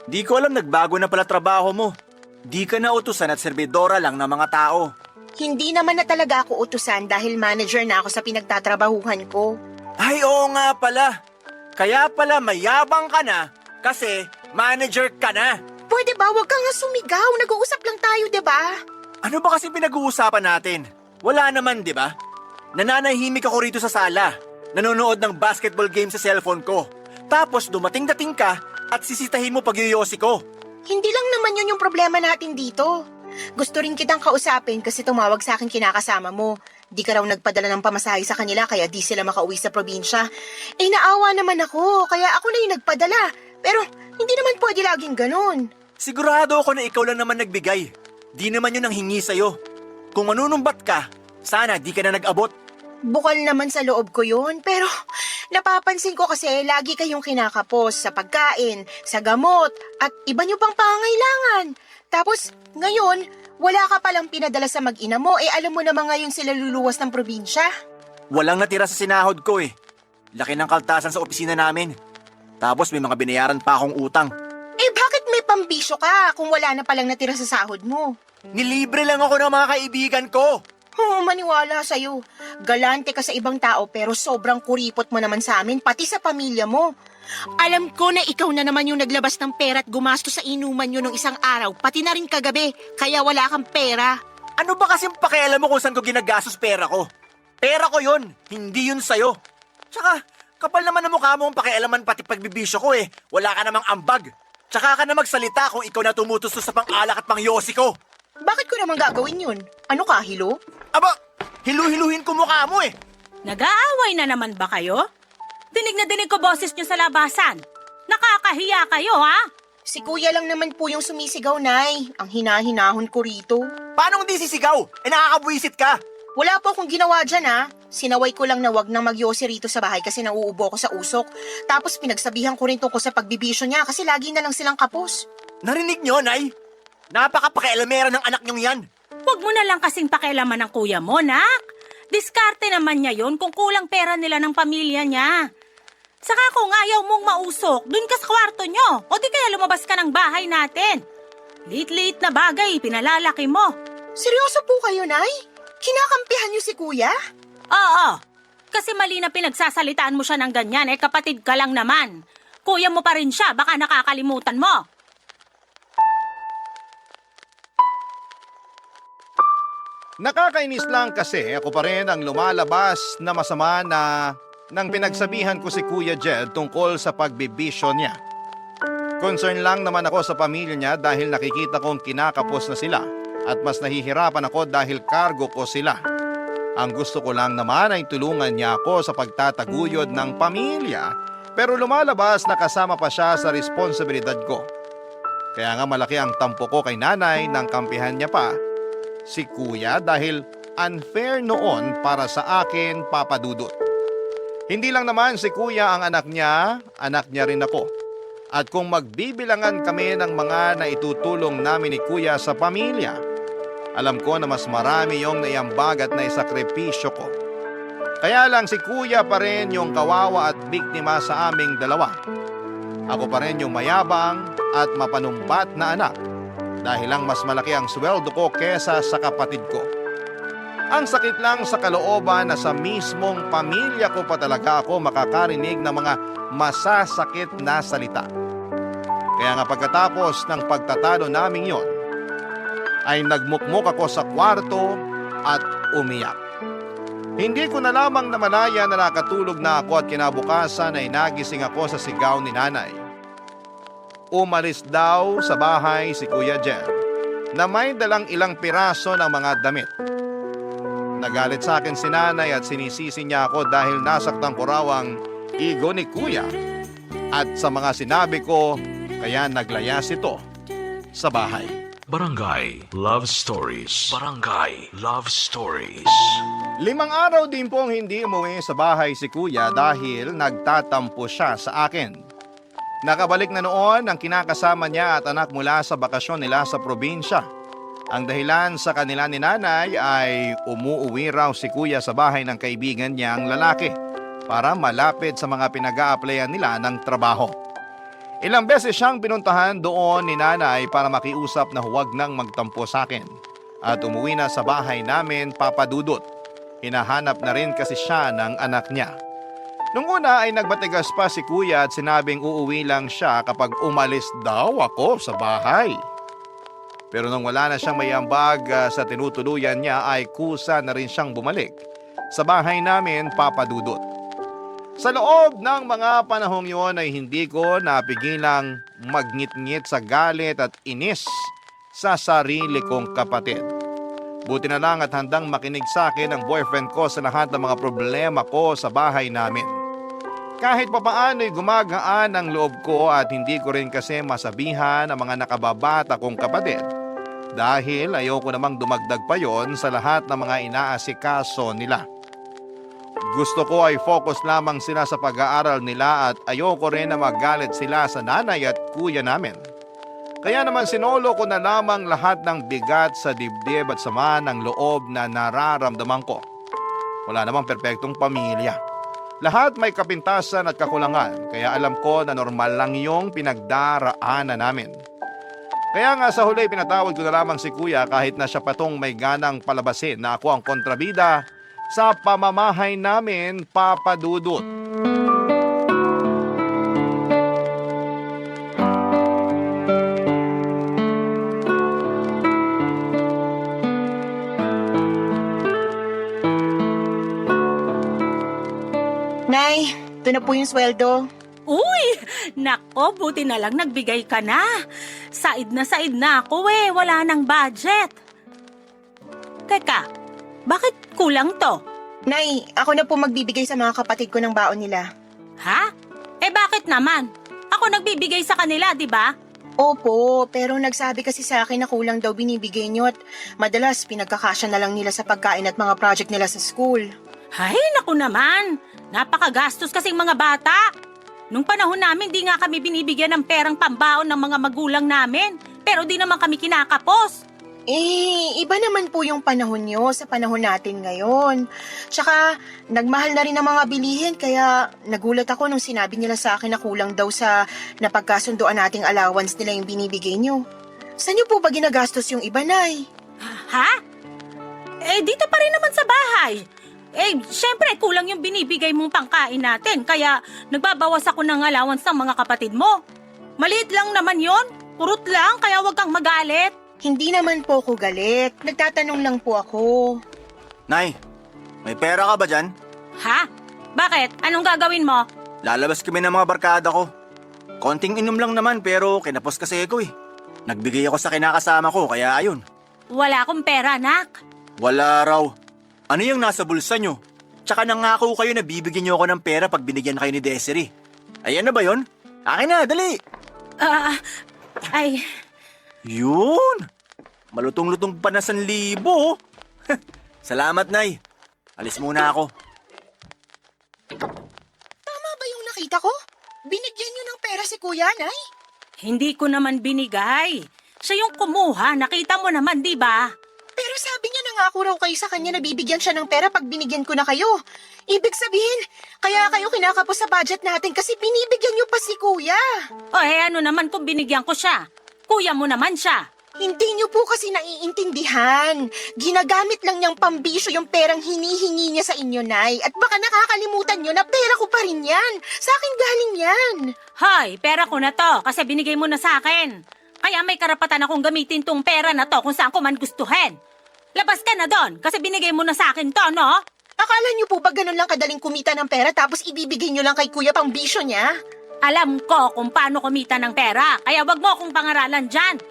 Di ko alam nagbago na pala trabaho mo. Di ka na utusan at serbidora lang ng mga tao. Hindi naman na talaga ako utusan dahil manager na ako sa pinagtatrabahuhan ko. Ay, oo nga pala. Kaya pala mayabang ka na kasi manager ka na. Pwede ba wag kang nga sumigaw? Nag-uusap lang tayo, 'di ba? Ano ba kasi pinag-uusapan natin? Wala naman, di ba? Nananahimik ako rito sa sala. Nanonood ng basketball game sa cellphone ko. Tapos dumating-dating ka at sisitahin mo pag-yoyosi ko. Hindi lang naman yun yung problema natin dito. Gusto rin kitang kausapin kasi tumawag sa akin kinakasama mo. Di ka raw nagpadala ng pamasahe sa kanila kaya di sila makauwi sa probinsya. Naawa naman ako kaya ako na yung nagpadala. Pero hindi naman pwede laging ganun. Sigurado ako na ikaw lang naman nagbigay. Di naman yun ang hingi sa'yo. Kung manunumbat ka, sana di ka na nag-abot. Bukal naman sa loob ko yun, pero napapansin ko kasi lagi kayong kinakapos sa pagkain, sa gamot, at iba nyo pang pangangailangan. Tapos ngayon, Wala ka palang pinadala sa mag-ina mo, alam mo naman ngayon sila luluwas ng probinsya. Walang natira sa sinahod ko eh. Laki ng kaltasan sa opisina namin. Tapos may mga binayaran pa akong utang. Bakit may pambisyo ka kung wala na palang natira sa sahod mo? Nilibre lang ako ng mga kaibigan ko. Maniwala sa'yo. Galante ka sa ibang tao pero sobrang kuripot mo naman sa amin, pati sa pamilya mo. Alam ko na ikaw na naman yung naglabas ng pera at gumasto sa inuman nyo nung isang araw, pati na rin kagabi, kaya wala kang pera. Ano ba kasing pakialam mo kung saan ko ginagastos pera ko? Pera ko yun, hindi yun sa'yo. Tsaka, kapal naman ang mukha mo ang pakialaman pati pagbibisyo ko eh. Wala ka namang ambag. Tsaka ka na magsalita kung ikaw na tumutustos sa pang-alak at pang-yosi ko. Bakit ko naman gagawin yun? Ano ka, Hilo? Aba, hilu-hiluhin ko mukha mo eh. Nag-aaway na naman ba kayo? Dinig na dinig ko boses niyo sa labasan. Nakakahiya kayo, ha? Si Kuya lang naman po yung sumisigaw, Nay. Ang hinahinahon ko rito. Paano hindi sisigaw? Nakakabwisit ka. Wala po akong ginawa dyan, ha? Sinaway ko lang na wag nang magyosi rito sa bahay kasi nauubo ko sa usok. Tapos pinagsabihan ko rin tungkol sa pagbibisyo niya kasi lagi na lang silang kapos. Narinig nyo, Nay? Napaka-pakialamera ng anak nyong yan. Huwag mo na lang kasing pakialaman ng kuya mo, nak. Diskarte naman niya yon kung kulang pera nila ng pamilya niya. Saka kung ayaw mong mausok, dun ka sa kwarto nyo. O di kaya lumabas ka ng bahay natin. Liit-liit na bagay, pinalalaki mo. Seryoso po kayo, Nay? Kinakampihan niyo si Kuya? Oo, kasi mali na pinagsasalitaan mo siya ng ganyan, kapatid ka lang naman. Kuya mo pa rin siya, baka nakakalimutan mo. Nakakainis lang kasi ako pa rin ang lumalabas na masama na nang pinagsabihan ko si Kuya Jed tungkol sa pagbibisyo niya. Concern lang naman ako sa pamilya niya dahil nakikita kong kinakapos na sila at mas nahihirapan ako dahil kargo ko sila. Ang gusto ko lang naman ay tulungan niya ako sa pagtataguyod ng pamilya pero lumalabas na kasama pa siya sa responsibilidad ko. Kaya nga malaki ang tampo ko kay nanay nang kampihan niya pa si Kuya dahil unfair noon para sa akin, Papa Dudut. Hindi lang naman si Kuya ang anak niya rin ako. At kung magbibilangan kami ng mga naitutulong namin ni Kuya sa pamilya, alam ko na mas marami yung naiambag at naisakripisyo ko. Kaya lang si Kuya pa rin yung kawawa at biktima sa aming dalawa. Ako pa rin yung mayabang at mapanumbat na anak dahil lang mas malaki ang sweldo ko kesa sa kapatid ko. Ang sakit lang sa kalooban na sa mismong pamilya ko pa talaga ako makakarinig ng mga masasakit na salita. Kaya nga pagkatapos ng pagtatalo naming yon, ay nagmukmok ako sa kwarto at umiyak. Hindi ko na lamang namalaya na nakatulog na ako at kinabukasan ay nagising ako sa sigaw ni nanay. Umalis daw sa bahay si Kuya Jen na may dalang ilang piraso ng mga damit. Nagalit sa akin si nanay at sinisisi niya ako dahil nasaktan ko raw ang ego ni Kuya. At sa mga sinabi ko, kaya naglayas ito sa bahay. Barangay Love Stories. Barangay Love Stories. 5 araw din pong hindi umuwi sa bahay si Kuya dahil nagtatampo siya sa akin. Nakabalik na noon ang kinakasama niya at anak mula sa bakasyon nila sa probinsya. Ang dahilan sa kanila ni nanay ay umuuwi raw si Kuya sa bahay ng kaibigan niyang lalaki para malapit sa mga pinag-a-applyan nila ng trabaho. Ilang beses siyang pinuntahan doon ni nanay para makiusap na huwag nang magtampo sa akin. At umuwi na sa bahay namin, Papa Dudut. Hinahanap na rin kasi siya ng anak niya. Nung una ay nagbatigas pa si Kuya at sinabing uuwi lang siya kapag umalis daw ako sa bahay. Pero nung wala na siyang may ambag sa tinutuluyan niya ay kusa na rin siyang bumalik sa bahay namin, Papa Dudut. Sa loob ng mga panahong yon ay hindi ko napigilang magngit-ngit sa galit at inis sa sarili kong kapatid. Buti na lang at handang makinig sa akin ang boyfriend ko sa lahat ng mga problema ko sa bahay namin. Kahit papaano'y gumagaan ang loob ko at hindi ko rin kasi masabihan ang mga nakababata kong kapatid dahil ayoko namang dumagdag pa yon sa lahat ng mga inaasikaso nila. Gusto ko ay focus lamang sila sa pag-aaral nila at ayoko rin na magalit sila sa nanay at kuya namin. Kaya naman sinolo ko na lamang lahat ng bigat sa dibdib at sama ng loob na nararamdaman ko. Wala namang perpektong pamilya. Lahat may kapintasan at kakulangan, kaya alam ko na normal lang yung pinagdaraanan namin. Kaya nga sa huli pinatawad ko na lamang si Kuya kahit na siya patong may ganang palabasin na ako ang kontrabida sa pamamahay namin, Papa Dudut. Nay, ito na po yung sweldo. Uy, nako, buti na lang nagbigay ka na. Said na ako wala nang budget. Teka, bakit kulang to? Nay, ako na po magbibigay sa mga kapatid ko ng baon nila. Ha? Bakit naman? Ako nagbibigay sa kanila, di ba? Opo, pero nagsabi kasi sa akin na kulang daw binibigay niyo at madalas pinagkakasya na lang nila sa pagkain at mga project nila sa school. Ay, naku naman. Napakagastos kasing mga bata. Nung panahon namin, di nga kami binibigyan ng perang pambaon ng mga magulang namin. Pero di naman kami kinakapos. Iba naman po yung panahon nyo sa panahon natin ngayon. Tsaka, nagmahal na rin ang mga bilihin kaya nagulat ako nung sinabi nila sa akin na kulang daw sa napagkasunduan nating allowance nila yung binibigay nyo. Saan nyo po ba ginagastos yung iba, Nay? Ha? Dito pa rin naman sa bahay. Syempre, kulang yung binibigay mong pangkain natin, kaya nagbabawas ako ng allowance ng mga kapatid mo. Maliit lang naman yon, purot lang, kaya wag kang magalit. Hindi naman po ako galit. Nagtatanong lang po ako. Nay, may pera ka ba dyan? Ha? Bakit? Anong gagawin mo? Lalabas kami ng mga barkada ko. Konting inom lang naman pero kinapos kasi ako eh. Nagbigay ako sa kinakasama ko kaya ayun. Wala akong pera, anak. Wala raw. Ano yung nasa bulsa nyo? Tsaka nangako kayo na bibigyan nyo ako ng pera pag binigyan kayo ni Desiree. Ayan na ba yon? Akin na, dali! Ay, Yun! Malutong-lutong pa na 1,000. Salamat, Nay. Alis muna ako. Tama ba yung nakita ko? Binigyan nyo ng pera si Kuya, Nay? hindi ko naman binigay. Siya yung kumuha, nakita mo naman, di ba? Pero sabi niya nangako raw kayo sa kanya na bibigyan siya ng pera pag binigyan ko na kayo. Ibig sabihin, kaya kayo kinakapos sa budget natin kasi binibigyan niyo pa si Kuya. Ano naman kung binigyan ko siya? Kuya mo naman siya. Hindi niyo po kasi naiintindihan. Ginagamit lang niyang pambisyo yung perang hinihingi niya sa inyo, Nay. At baka nakakalimutan niyo na pera ko pa rin yan. Sa akin galing yan. Hoy, pera ko na to kasi binigay mo na sa akin. Kaya may karapatan akong gamitin tong pera na to kung saan ko man gustuhin. Labas ka na doon kasi binigay mo na sa akin to, no? Akala niyo po ba ganun lang kadaling kumita ng pera tapos ibibigay niyo lang kay Kuya pang bisyo niya? Alam ko kung paano kumita ng pera, kaya wag mo akong pangaralan dyan.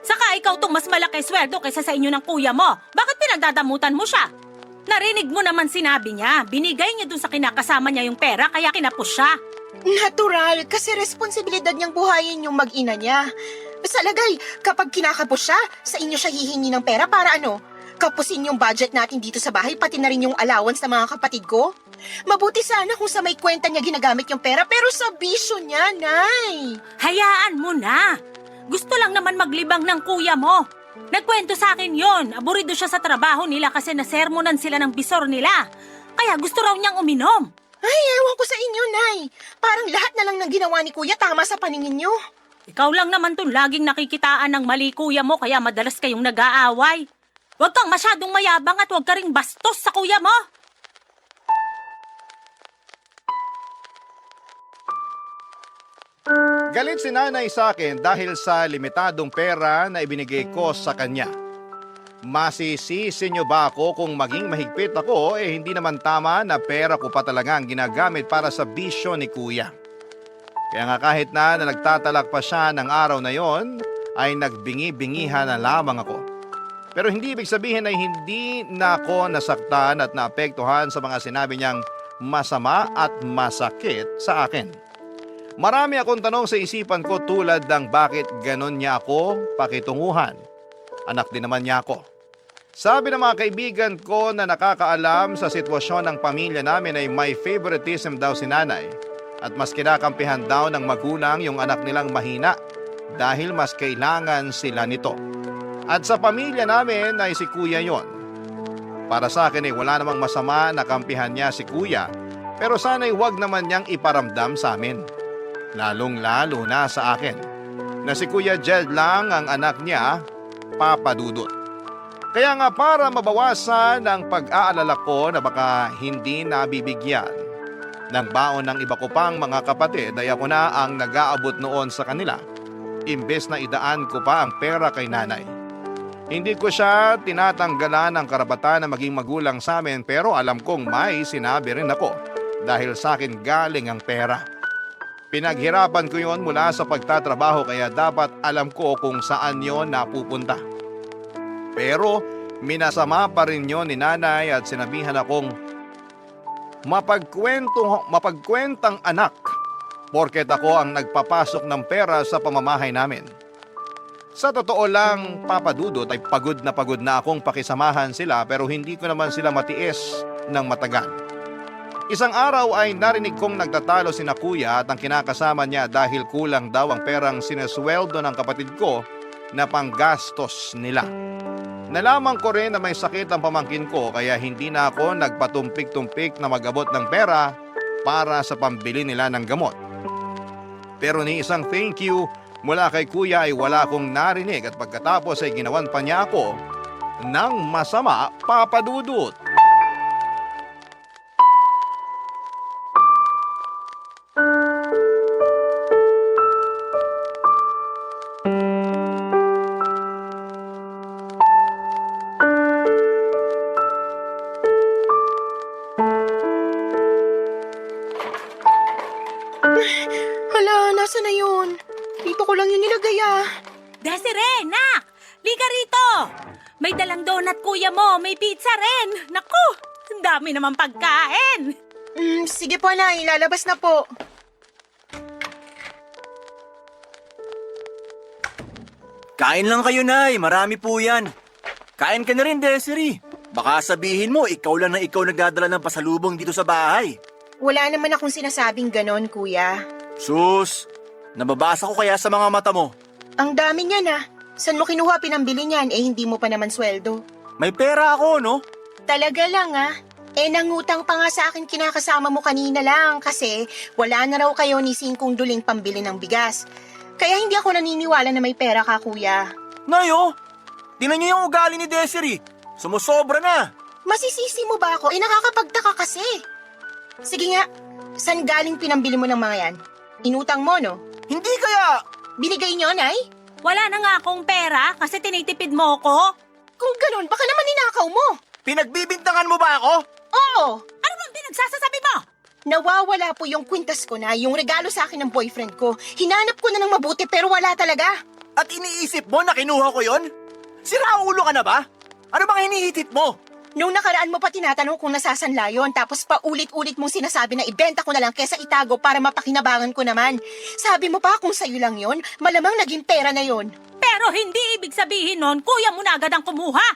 Saka ikaw tong mas malaki sweldo kaysa sa inyo ng kuya mo. Bakit pinagdadamutan mo siya? Narinig mo naman sinabi niya, binigay niya dun sa kinakasama niya yung pera kaya kinapos siya. Natural, kasi responsibilidad niyang buhayin yung mag-ina niya. Sa lagay, kapag kinakapos siya, sa inyo siya hihingi ng pera para ano? Kapusin yung budget natin dito sa bahay, pati na rin yung allowance ng mga kapatid ko? Mabuti sana kung sa may kwenta niya ginagamit yung pera, pero sa bisyo niya, Nay. Hayaan mo na. Gusto lang naman maglibang ng kuya mo. Nagkwento sa akin yon. Aburido siya sa trabaho nila kasi nasermonan sila ng bisor nila. Kaya gusto raw niyang uminom. Ay, ewan ko sa inyo, Nay. Parang lahat na lang ng ginawa ni Kuya tama sa paningin niyo. Ikaw lang naman tong laging nakikitaan ng mali kuya mo kaya madalas kayong nag-aaway. Huwag kang masyadong mayabang at huwag ka ring bastos sa kuya mo. Galit si nanay sa akin dahil sa limitadong pera na ibinigay ko sa kanya. Masisisi niyo ba ako kung maging mahigpit ako hindi naman tama na pera ko pa talaga ang ginagamit para sa bisyo ni kuya. Kaya nga kahit na nagtatalak pa siya ng araw na yon ay nagbingi-bingihan na lamang ako. Pero hindi ibig sabihin ay hindi na ako nasaktan at naapektuhan sa mga sinabi niyang masama at masakit sa akin. Marami akong tanong sa isipan ko tulad ng bakit ganon niya ako pakitunguhan. Anak din naman niya ako. Sabi ng mga kaibigan ko na nakakaalam sa sitwasyon ng pamilya namin ay may favoritism daw si nanay at mas kinakampihan daw ng magulang yung anak nilang mahina dahil mas kailangan sila nito. At sa pamilya namin ay si kuya yon. Para sa akin ay wala namang masama na kampihan niya si kuya, pero sana'y huwag naman niyang iparamdam sa amin. Lalong-lalo na sa akin, na si Kuya Jed lang ang anak niya, Papa Dudut. Kaya nga para mabawasan ang pag-aalala ko na baka hindi nabibigyan ng baon ng iba ko pang mga kapatid ay ako na ang nag-aabot noon sa kanila, imbes na idaan ko pa ang pera kay nanay. Hindi ko siya tinatanggalan ng karapatan na maging magulang sa amin, pero alam kong may sinabi rin ako dahil sa akin galing ang pera. Pinaghirapan ko yon mula sa pagtatrabaho kaya dapat alam ko kung saan yon napupunta. Pero minasama pa rin yon ni nanay at sinabihan akong mapagkwentang anak porket ako ang nagpapasok ng pera sa pamamahay namin. Sa totoo lang, Papa Dudut, ay pagod na akong pakisamahan sila pero hindi ko naman sila matiis ng matagal. Isang araw ay narinig kong nagtatalo sina kuya at ang kinakasama niya dahil kulang daw ang perang sinesweldo ng kapatid ko na panggastos nila. Nalaman ko rin na may sakit ang pamangkin ko kaya hindi na ako nagpatumpik-tumpik na mag-abot ng pera para sa pambili nila ng gamot. Pero ni isang thank you mula kay kuya ay wala akong narinig at pagkatapos ay ginawan pa niya ako ng masama, Papa Dudut. Hala, nasa na yun? Dito ko lang yun nilagay ah. Desiree, nak! Liga rito! May dalang donut kuya mo, may pizza rin. Naku, ang dami naman pagkain. Sige po na, ilalabas na po. Kain lang kayo, Nay. Marami po yan. Kain ka na rin, Desiree. Baka sabihin mo, ikaw lang na ikaw nagdadala ng pasalubong dito sa bahay. Wala naman akong sinasabing ganon, kuya. Sus, nababasa ko kaya sa mga mata mo. Ang dami niyan ah. San mo kinuha pinambili niyan hindi mo pa naman sweldo? May pera ako, no? Talaga lang ah. Nangutang pa nga sa akin kinakasama mo kanina lang kasi wala na raw kayo ni Singkong Duling pambili ng bigas. Kaya hindi ako naniniwala na may pera ka, kuya. Nayo, tingnan niyo yung ugali ni Desiree. Sumusobra na. Masisisi mo ba ako? Nakakapagtaka kasi. Sige nga, saan galing pinambili mo ng mga yan? Inutang mo, no? Hindi kaya... Binigay niyo, Nay? Wala na nga akong pera kasi tinitipid mo ko. Kung ganun, baka naman ninakaw mo. Pinagbibintangan mo ba ako? Oo, Ano bang pinagsasasabi mo? nawawala po yung kwintas ko na yung regalo sa akin ng boyfriend ko. Hinanap ko na ng mabuti pero wala talaga. At iniisip mo na kinuha ko yon? Siraulo ka na ba? Ano bang hinihitit mo? Nung nakaraan mo pa tinatanong kung nasasanla yun, tapos paulit-ulit mong sinasabi na ibenta ko na lang kesa itago para mapakinabangan ko naman. Sabi mo pa kung sa'yo lang yon, malamang naging pera na yon. Pero hindi ibig sabihin nun, kuya mo na agad ang kumuha.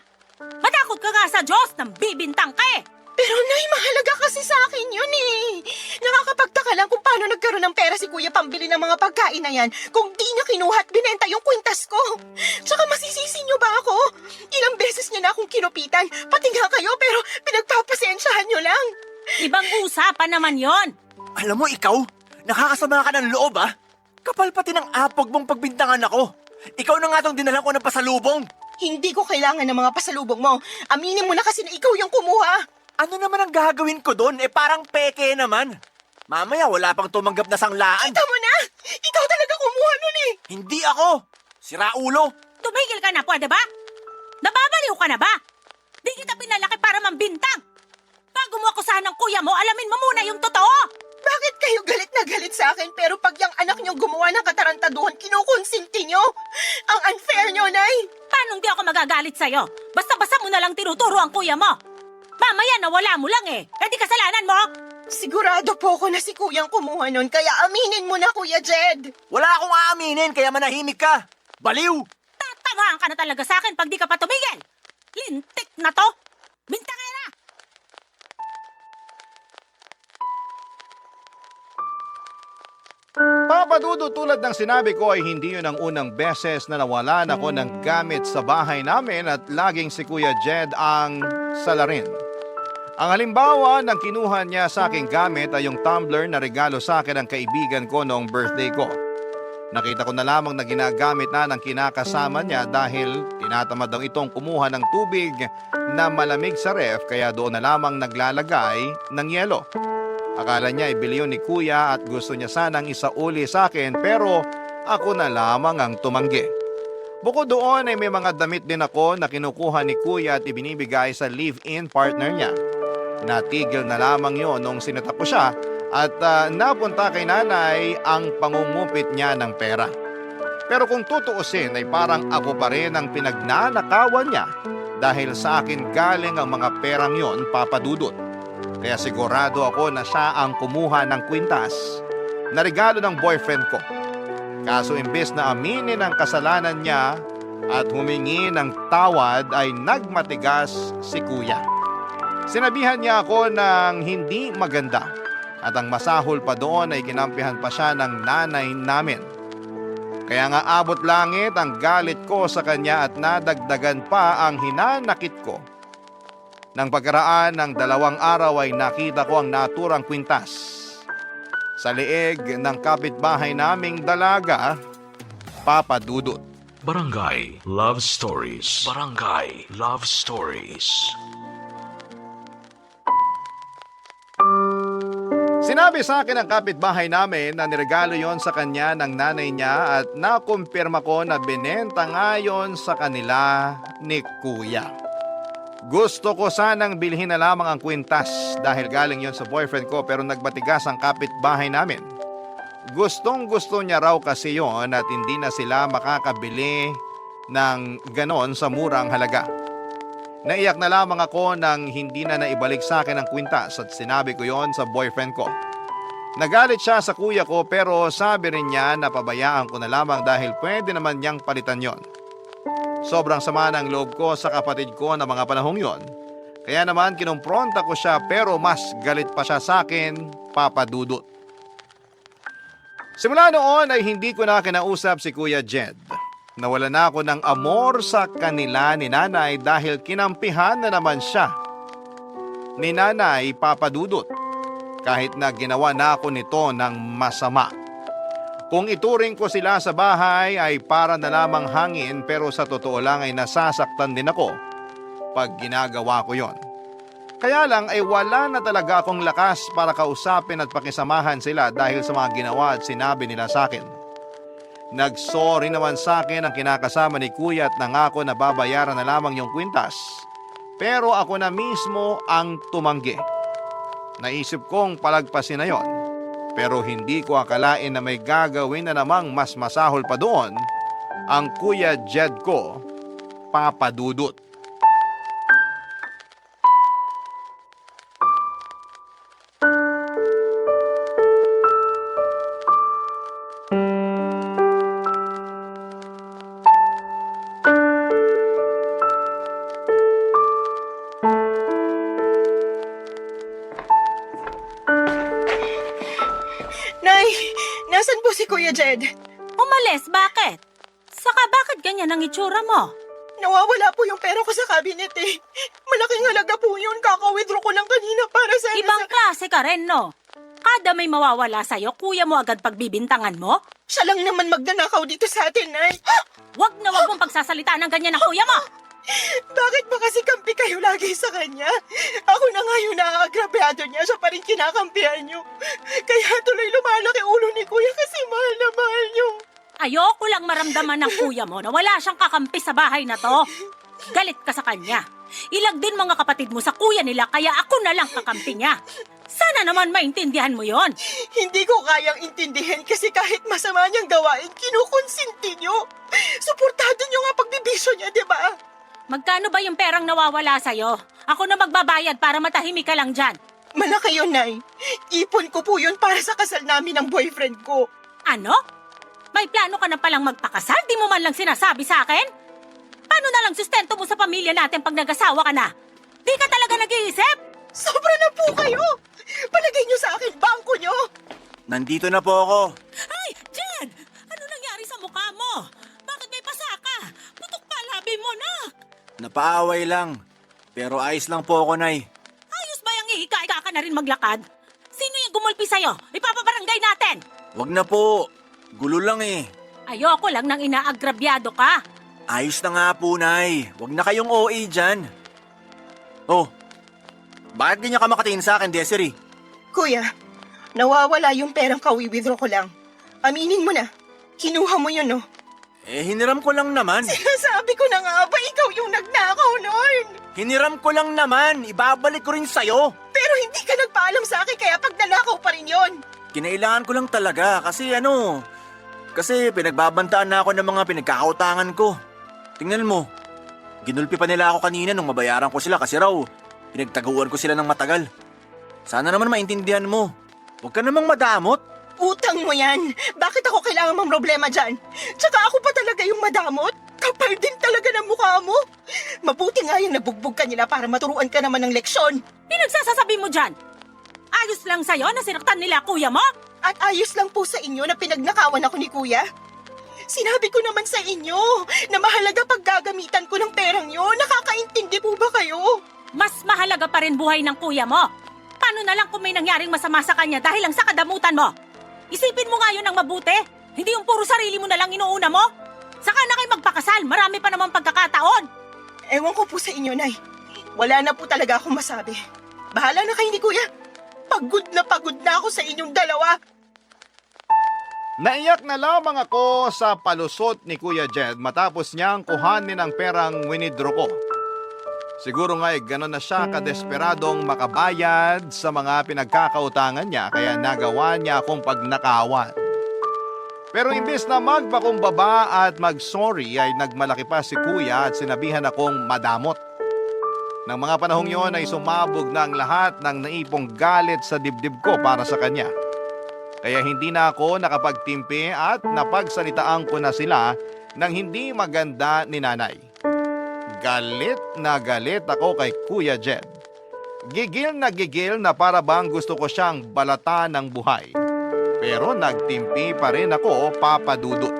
Matakot ka nga sa Diyos nang bibintang ka eh. Pero Nay, mahalaga kasi sa akin yun eh. Nakakapagtaka lang kung paano nagkaroon ng pera si Kuya pambili ng mga pagkain na yan kung di niya kinuha at binenta yung kwintas ko. Tsaka masisisi niyo ba ako? Ilang beses niya na akong kinupitan, pati nga kayo pero pinagpapasensyahan niyo lang. Ibang usapan naman yon. Alam mo ikaw, nakakasama ka ng loob ah. Kapal pati ng apog mong pagbintangan ako. Ikaw na nga tong dinalan ko ng pasalubong. Hindi ko kailangan ng mga pasalubong mo. Aminin mo na kasi na ikaw yung kumuha. Ano naman ang gagawin ko doon? Parang peke naman. Mamaya wala pang tumanggap na sanglaan. Kita mo na! Ikaw talaga kumuha nun eh! Hindi ako! Siraulo! Tumigil ka na, pwede ba? Nababaliw ka na ba? Di kita pinalaki para mambintang. Bago mo akusahan ng kuya mo, alamin mo muna yung totoo. Bakit kayo galit na galit sa akin pero pag yung anak niyo gumawa ng katarantaduhan, kinukonsinti niyo? Ang unfair niyo, Nay! Paano di ako magagalit sa'yo? Basta-basta mo na lang tinuturo ang kuya mo. Mamaya nawala mo lang eh. Hindi kasalanan mo. Sigurado po ako na si Kuyang kumuha nun, kaya aminin mo na, Kuya Jed. Wala akong aaminin kaya manahimik ka. Baliw! Tatamaan ka na talaga sa akin pag di ka pa tumigil. Lintik na to. Bintang ka na. Papa Dudut, Although tulad ng sinabi ko ay hindi yun ang unang beses na nawalan ako ng gamit sa bahay namin at laging si Kuya Jed ang salarin. Ang halimbawa ng kinuha niya sa aking gamit ay yung tumbler na regalo sa akin ng kaibigan ko noong birthday ko. Nakita ko na lamang na ginagamit na ng kinakasama niya dahil tinatamad daw itong kumuha ng tubig na malamig sa ref kaya doon na lamang naglalagay ng yelo. Akala niya ibili yun ni Kuya at gusto niya sanang isauli sa akin pero ako na lamang ang tumanggi. Bukod doon ay may mga damit din ako na kinukuha ni Kuya at ibinibigay sa live-in partner niya. Natigil na lamang yon nung sinita ko siya at napunta kay nanay ang pangungupit niya ng pera. Pero kung tutuusin ay parang ako pa rin ang pinagnanakawan niya dahil sa akin galing ang mga perang yon, Papa Dudut. Kaya sigurado ako na siya ang kumuha ng kwintas na regalo ng boyfriend ko. Kaso imbes na aminin ang kasalanan niya at humingi ng tawad ay nagmatigas si Kuya. Sinabihan niya ako ng hindi maganda at ang masahol pa doon ay kinampihan pa siya ng nanay namin. Kaya nga abot langit ang galit ko sa kanya at nadagdagan pa ang hinanakit ko. Nang pagkaraan ng 2 araw ay nakita ko ang naturang kwintas sa leeg ng kapitbahay naming dalaga, Papa Dudut. Barangay Love Stories. Barangay Love Stories. Sinabi sa akin ng kapitbahay namin na niregalo yon sa kanya ng nanay niya at nakumpirma ko na binenta nga yon sa kanila ni Kuya. Gusto ko sanang bilhin na lamang ang kwintas dahil galing yon sa boyfriend ko pero nagbatigas ang kapitbahay namin. Gustong gusto niya raw kasi yon at hindi na sila makakabili ng ganon sa murang halaga. Naiyak na lamang ako nang hindi na naibalik sa akin ang kwintas at sinabi ko yon sa boyfriend ko. Nagalit siya sa kuya ko pero sabi rin niya na pabayaan ko na lamang dahil pwede naman niyang palitan yon. Sobrang sama ng loob ko sa kapatid ko na mga panahong yon. Kaya naman kinumpronta ko siya pero mas galit pa siya sa akin, Papa Dudut. Simula noon ay hindi ko na kinausap si Kuya Jed. Nawala na ako ng amor sa kanila ni nanay dahil kinampihan na naman siya ni nanay, Papa Dudut. Kahit na ginawa na ako nito ng masama. Kung ituring ko sila sa bahay ay para na lamang hangin pero sa totoo lang ay nasasaktan din ako pag ginagawa ko yon. Kaya lang ay wala na talaga akong lakas para kausapin at pakisamahan sila dahil sa mga ginawa at sinabi nila sa akin. Nagsorry naman sa akin ang kinakasama ni Kuya at nangako na babayaran na lamang yung kwintas. Pero ako na mismo ang tumanggi. Naisip kong palagpasin na yon. Pero hindi ko akalain na may gagawin na namang mas masahol pa doon ang Kuya Jed ko, Papa Dudut. Nay, nasan po si Kuya Jed? Umalis, bakit? Saka bakit ganyan ang itsura mo? Nawawala po yung pera ko sa cabinet eh. Malaking halaga po yun. Kaka-withdraw ko lang kanina para sa... Ibang klase ka rin, no? Kada may mawawala sa'yo, kuya mo agad pagbibintangan mo? Siya lang naman magnanakaw dito sa atin, Nay. Wag na wag mong pagsasalita ng ganyan ng kuya mo! Bakit ba kasi kampi kayo lagi sa kanya? Ako na nga yung naaagrabyado niya, siya pa rin kinakampihan niyo. Kaya tuloy lumalaki ulo ni Kuya kasi mahal na mahal niyo. Ayoko lang maramdaman ng kuya mo na wala siyang kakampi sa bahay na to. Galit ka sa kanya. Ilag din mga kapatid mo sa kuya nila kaya ako na lang kakampi niya. Sana naman maintindihan mo yon. Hindi ko kayang intindihin kasi kahit masama niyang gawain, kinukonsinti niyo. Suportado niyo nga pagbibisyo niya, di ba? Magkano ba yung perang nawawala sa'yo? Ako na magbabayad para matahimik ka lang dyan. Malaki yun, Nay. Ipon ko po yun para sa kasal namin ng boyfriend ko. Ano? May plano ka na palang magpakasal? Di mo man lang sinasabi sa akin? Paano na lang sustento mo sa pamilya natin pag nag-asawa ka na? Di ka talaga nag-iisip? Sobra na po kayo! Palagay niyo sa akin, bangko niyo! Nandito na po ako. Ay, Jed! mo, nak? Napaaway lang. Pero ayos lang po ako, Nay. Ayos ba yung ihika-ika ka na rin maglakad? Sino yung gumulpi sa'yo? Ipapabarangay natin! Wag na po. Gulo lang eh. Ayoko lang nang inaagrabyado ka. Ayos na nga po, Nay. Wag na kayong OA dyan. Oh, bakit ganyan ka makatingin sa akin, Desiree? Kuya, nawawala yung perang kawi-withdraw ko lang. Aminin mo na. Kinuha mo yun, no? Eh, hiniram ko lang naman. Sabi ko na nga ba, ikaw yung nagnakaw nun? Hiniram ko lang naman. Ibabalik ko rin sa'yo. Pero hindi ka nagpaalam sa akin, kaya pag nanakaw pa rin yon. Kinailangan ko lang talaga kasi kasi pinagbabantaan na ako ng mga pinagkakautangan ko. Tingnan mo, ginulpi pa nila ako kanina nung mabayaran ko sila kasi raw pinagtaguan ko sila ng matagal. Sana naman maintindihan mo. Huwag ka namang madamot. Utang mo yan. Bakit ako kailangan mang problema dyan? Tsaka ako pa talaga yung madamot? Kapal din talaga ng mukha mo. Mabuti nga yung nabugbog ka nila para maturuan ka naman ng leksyon. Pinagsasasabi mo dyan? Ayos lang sa'yo na sinaktan nila kuya mo? At ayos lang po sa inyo na pinagnakawan ako ni Kuya. Sinabi ko naman sa inyo na mahalaga pag gagamitan ko ng perang yun. Nakakaintindi po ba kayo? Mas mahalaga pa rin buhay ng kuya mo. Paano na lang kung may nangyaring masama sa kanya dahil lang sa kadamutan mo? Isipin mo nga yun ng mabuti. Hindi yung puro sarili mo na lang inuuna mo. Saka na kayo magpakasal. Marami pa namang pagkakataon. Ewan ko po sa inyo, Nay. Wala na po talaga akong masabi. Bahala na kayo ni Kuya. Pagod na ako sa inyong dalawa. Naiyak na lamang ako sa palusot ni Kuya Jed matapos niyang kuhanin ang perang winidraw ko. Siguro nga gano'n na siya kadesperadong makabayad sa mga pinagkakautangan niya kaya nagawa niya akong pagnakawan. Pero imbes na magpakumbaba at mag-sorry ay nagmalaki pa si Kuya at sinabihan akong madamot. Nang mga panahong yon ay sumabog na ang lahat ng naipong galit sa dibdib ko para sa kanya. Kaya hindi na ako nakapagtimpi at napagsalitaan ko na sila ng hindi maganda ni nanay. Galit na galit ako kay Kuya Jed. Gigil na para bang gusto ko siyang balatan ng buhay. Pero nagtimpi pa rin ako, Papa Dudut.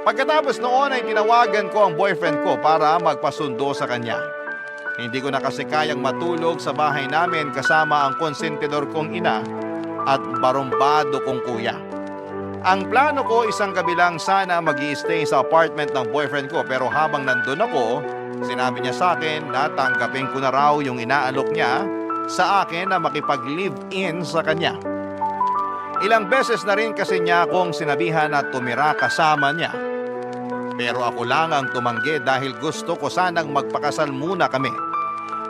Pagkatapos noon ay tinawagan ko ang boyfriend ko para magpasundo sa kanya. Hindi ko na kasi kayang matulog sa bahay namin kasama ang konsentidor kong ina at barumbado kong kuya. Ang plano ko isang gabi lang sana mag-i-stay sa apartment ng boyfriend ko pero habang nandun ako, sinabi niya sa akin na tanggapin ko na raw yung inaalok niya sa akin na makipag-live-in sa kanya. Ilang beses na rin kasi niya akong sinabihan na tumira kasama niya. Pero ako lang ang tumanggi dahil gusto ko sanang magpakasal muna kami.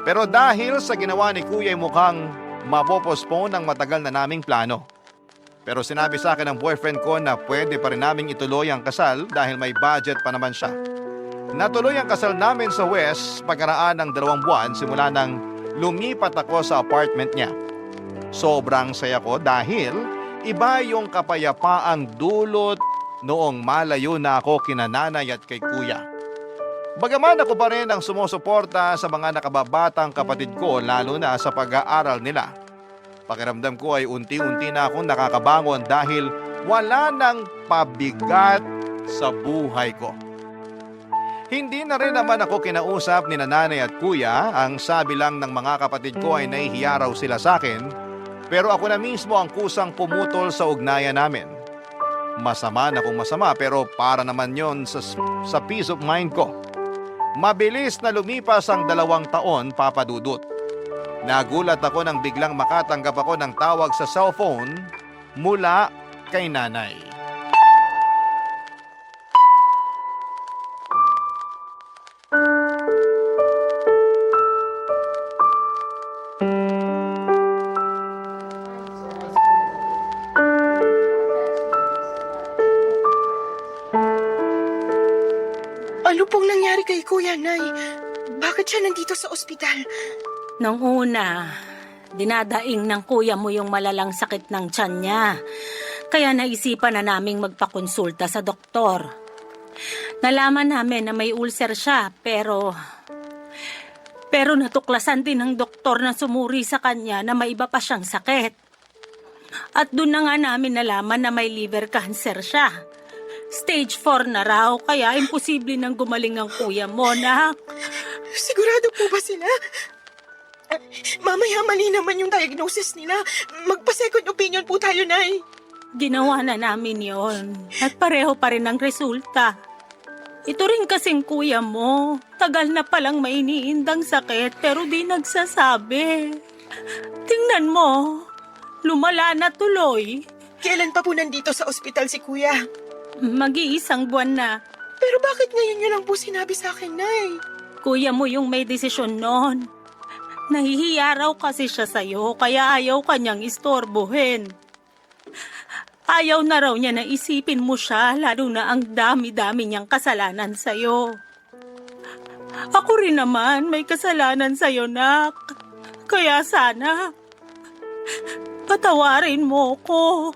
Pero dahil sa ginawa ni Kuya ay mukhang mapopospone ang matagal na naming plano. Pero sinabi sa akin ng boyfriend ko na pwede pa rin naming ituloy ang kasal dahil may budget pa naman siya. Natuloy ang kasal namin sa West pagkaraan ng 2 buwan simula nang lumipat ako sa apartment niya. Sobrang saya ko dahil iba yung kapayapaang dulot noong malayo na ako kina nanay at kay kuya. Bagaman ako pa rin ang sumusuporta sa mga nakababatang kapatid ko lalo na sa pag-aaral nila. Pakiramdam ko ay unti-unti na akong nakakabangon dahil wala nang pabigat sa buhay ko. Hindi na rin naman ako kinausap ni nanay at kuya. Ang sabi lang ng mga kapatid ko ay nahihiya raw sila sa akin. Pero ako na mismo ang kusang pumutol sa ugnayan namin. Masama na kung masama pero para naman yon sa peace of mind ko. Mabilis na lumipas ang 2 taon, Papa Dudut. Nagulat ako nang biglang makatanggap ako ng tawag sa cellphone mula kay nanay. Ano pong nangyari kay Kuya, Nay? Bakit siya nandito sa ospital? Nung una, dinadaing ng kuya mo yung malalang sakit ng tiyan niya. Kaya naisipan na naming magpakonsulta sa doktor. Nalaman namin na may ulcer siya, pero natuklasan din ng doktor na sumuri sa kanya na may iba pa siyang sakit. At doon na nga namin nalaman na may liver cancer siya. Stage 4 na raw, kaya imposible nang gumaling ang kuya mo, nak. Sigurado po ba sila? Mamaya mali naman yung diagnosis nila. Magpa-second opinion po tayo, Nay. Ginawa na namin yon at pareho pa rin ang resulta. Ito rin kasing kuya mo. Tagal na palang may iniindang sakit pero di nagsasabi. Tingnan mo, lumala na tuloy. Kailan pa po nandito sa ospital si Kuya? Mag-iisang buwan na. Pero bakit ngayon niyo lang po sinabi sa akin, Nay? Kuya mo yung may desisyon noon. Nahihiya raw kasi siya sa'yo kaya ayaw kanyang istorbohin. Ayaw na raw niya na isipin mo siya lalo na ang dami-dami niyang kasalanan sa'yo. Ako rin naman may kasalanan sa'yo, nak. Kaya sana, patawarin mo ko.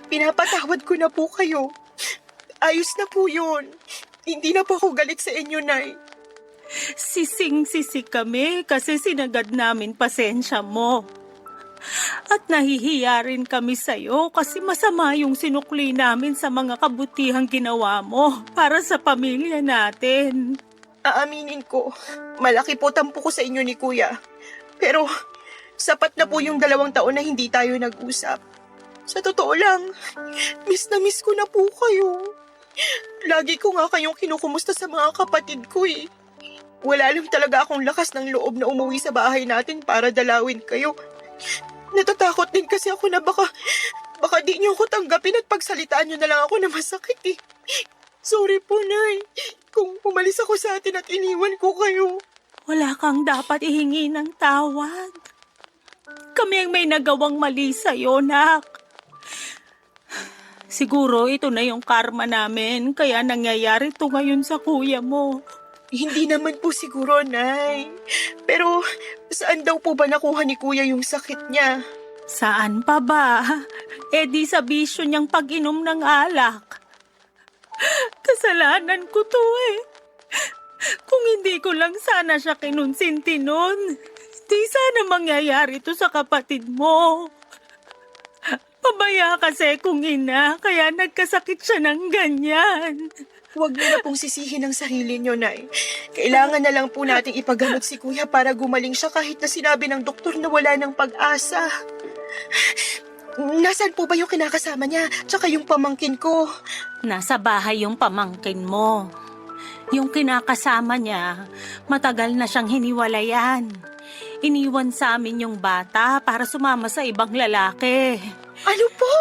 Pinapatawad ko na po kayo. Ayos na po yun. Hindi na po ako galit sa inyo, Nay. Sising-sisi kami kasi sinagad namin pasensya mo. At nahihiya rin kami sa'yo kasi masama yung sinukli namin sa mga kabutihang ginawa mo para sa pamilya natin. Aaminin ko, malaki po tampo ko sa inyo ni Kuya. Pero sapat na po yung 2 taon na hindi tayo nag-usap. Sa totoo lang, miss na miss ko na po kayo. Lagi ko nga kayong kinukumusta sa mga kapatid ko eh. Wala lang talaga akong lakas ng loob na umuwi sa bahay natin para dalawin kayo. Natatakot din kasi ako na baka di niyo ako tanggapin at pagsalitaan niyo na lang ako na masakit eh. Sorry po, Nay. Kung umalis ako sa atin at iniwan ko kayo. Wala kang dapat ihingi ng tawad. Kami ang may nagawang mali sa'yo, nak. Siguro ito na yung karma namin, kaya nangyayari ito ngayon sa kuya mo. Hindi naman po siguro, Nay. Pero saan daw po ba nakuha ni Kuya yung sakit niya? Saan pa ba? Eh di sa bisyo niyang pag-inom ng alak. Kasalanan ko to eh. Kung hindi ko lang sana siya kinunsinti nun, di sana mangyayari to sa kapatid mo. Pabaya kasi kung ina, kaya nagkasakit siya ng ganyan. Huwag niyo na pong sisihin ang sarili niyo, Nay. Kailangan na lang po nating ipagamot si Kuya para gumaling siya kahit na sinabi ng doktor na wala ng pag-asa. Nasaan po ba yung kinakasama niya? Tsaka yung pamangkin ko? Nasa bahay yung pamangkin mo. Yung kinakasama niya, matagal na siyang hiniwalayan. Iniwan sa amin yung bata para sumama sa ibang lalaki. Ano po?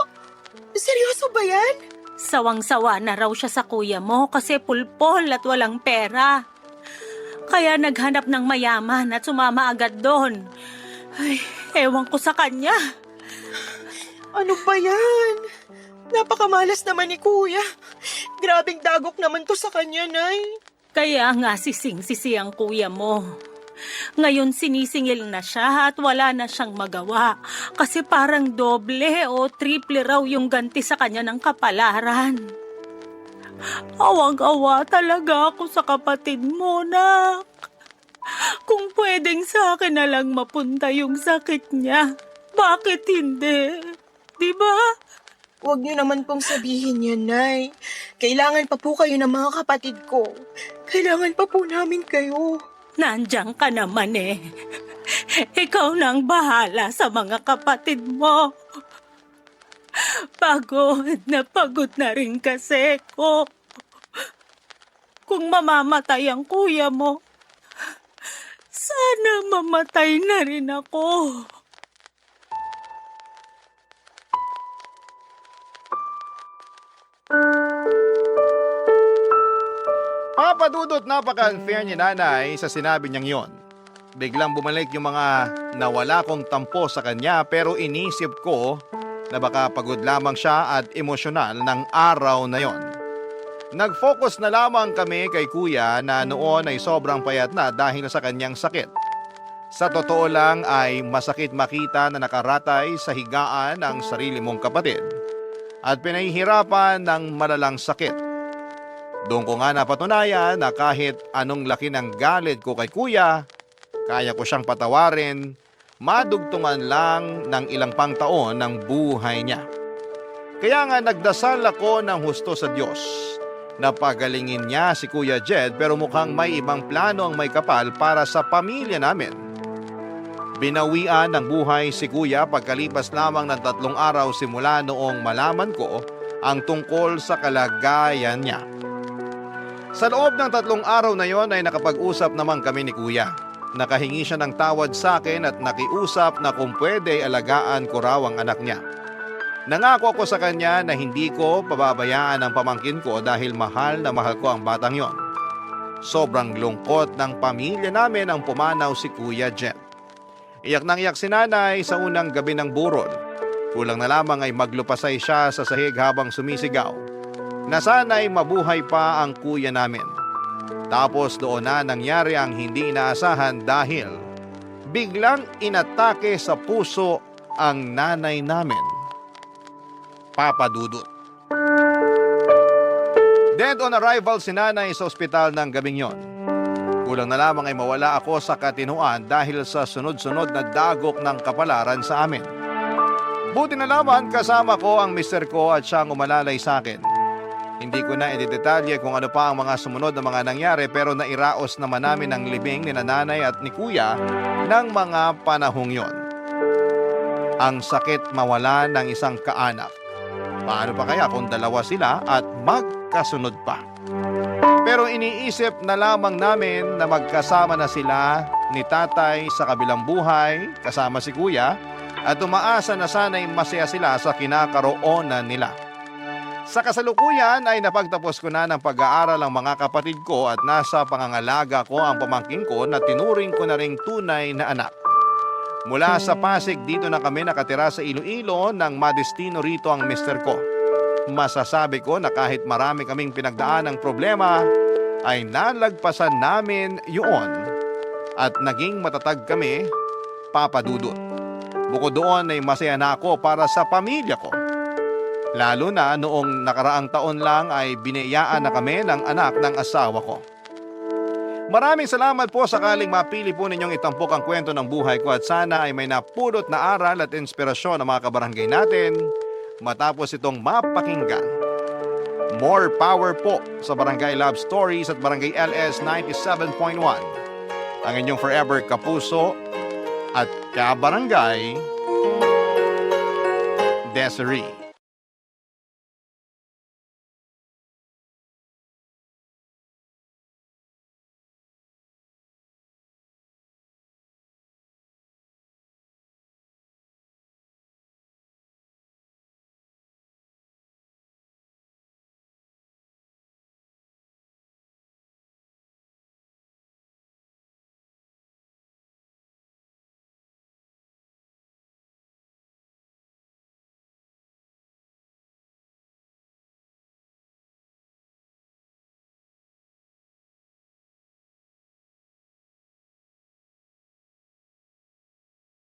Seryoso ba yan? Sawang-sawa na raw siya sa kuya mo kasi pulpol at walang pera. Kaya naghanap ng mayaman at sumama agad doon. Ay, ewan ko sa kanya. Ano ba yan? Napakamalas naman ni Kuya. Grabing dagok naman to sa kanya, Nay. Kaya nga sising-sisi ang kuya mo. Ngayon sinisingil na siya at wala na siyang magawa kasi parang doble o triple raw yung ganti sa kanya ng kapalaran. Awang-awa talaga ako sa kapatid mo, nak. Kung pwedeng sa akin na lang mapunta yung sakit niya, bakit hindi? Diba? Huwag niyo naman pong sabihin yan, Nay. Kailangan pa po kayo ng mga kapatid ko. Kailangan pa po namin kayo. Nandiyan ka naman eh. Ikaw nang bahala sa mga kapatid mo. Pagod na rin kasi ko. Kung mamamatay ang kuya mo, sana mamatay na rin ako. Papadudot, napaka-unfair ni nanay sa sinabi niyang yon. Biglang bumalik yung mga nawala kong tampo sa kanya pero inisip ko na baka pagod lamang siya at emosyonal ng araw na yon. Nag-focus na lamang kami kay kuya na noon ay sobrang payat na dahil sa kanyang sakit. Sa totoo lang ay masakit makita na nakaratay sa higaan ang sarili mong kapatid at pinahihirapan ng malalang sakit. Doon ko nga napatunayan na kahit anong laki ng galit ko kay kuya, kaya ko siyang patawarin, madugtungan lang ng ilang pang taon ng buhay niya. Kaya nga nagdasal ako ng husto sa Diyos Napagalingin niya si Kuya Jed pero mukhang may ibang plano ang may kapal para sa pamilya namin. Binawian ng buhay si Kuya pagkalipas lamang ng 3 araw simula noong malaman ko ang tungkol sa kalagayan niya. Sa loob ng 3 araw na yon ay nakapag-usap naman kami ni Kuya. Nakahingi siya ng tawad sa akin at nakiusap na kung pwede alagaan ko raw ang anak niya. Nangako ako sa kanya na hindi ko pababayaan ang pamangkin ko dahil mahal na mahal ko ang batang yon. Sobrang lungkot ng pamilya namin ang pumanaw si Kuya Jet. Iyak nang iyak si nanay sa unang gabi ng burol. Kulang na lamang ay maglupasay siya sa sahig habang sumisigaw na sana'y mabuhay pa ang kuya namin. Tapos doon na nangyari ang hindi inaasahan dahil biglang inatake sa puso ang nanay namin. Papa Dudut. Dead on arrival si nanay sa ospital ng gabing yon. Kulang na lamang ay mawala ako sa katinuan dahil sa sunod-sunod na dagok ng kapalaran sa amin. Buti na lamang kasama ko ang mister ko at siyang umalalay sa akin. Hindi ko na idedetalye kung ano pa ang mga sumunod na mga nangyari pero nairaos naman namin ang libing ni nanay at ni kuya ng mga panahong yon. Ang sakit mawala ng isang kaanak. Paano pa kaya kung 2 sila at magkasunod pa? Pero iniisip na lamang namin na magkasama na sila ni tatay sa kabilang buhay kasama si kuya at umaasa na sana'y masaya sila sa kinakaroonan nila. Sa kasalukuyan ay napagtapos ko na ng pag-aaral ang mga kapatid ko at nasa pangangalaga ko ang pamangkin ko na tinuring ko na ring tunay na anak. Mula sa Pasig dito na kami nakatira sa Iloilo nang madestino rito ang mister ko. Masasabi ko na kahit marami kaming pinagdaan ng problema, ay nalagpasan namin yun at naging matatag kami, Papa Dudut. Bukod doon ay masaya na ako para sa pamilya ko. Lalo na noong nakaraang taon lang ay biniyaan na kami ng anak ng asawa ko. Maraming salamat po sakaling mapili po ninyong itampok ang kwento ng buhay ko at sana ay may napulot na aral at inspirasyon ng mga kabarangay natin matapos itong mapakinggan. More power po sa Barangay Love Stories at Barangay LS 97.1. Ang inyong forever kapuso at kabarangay, Desiree.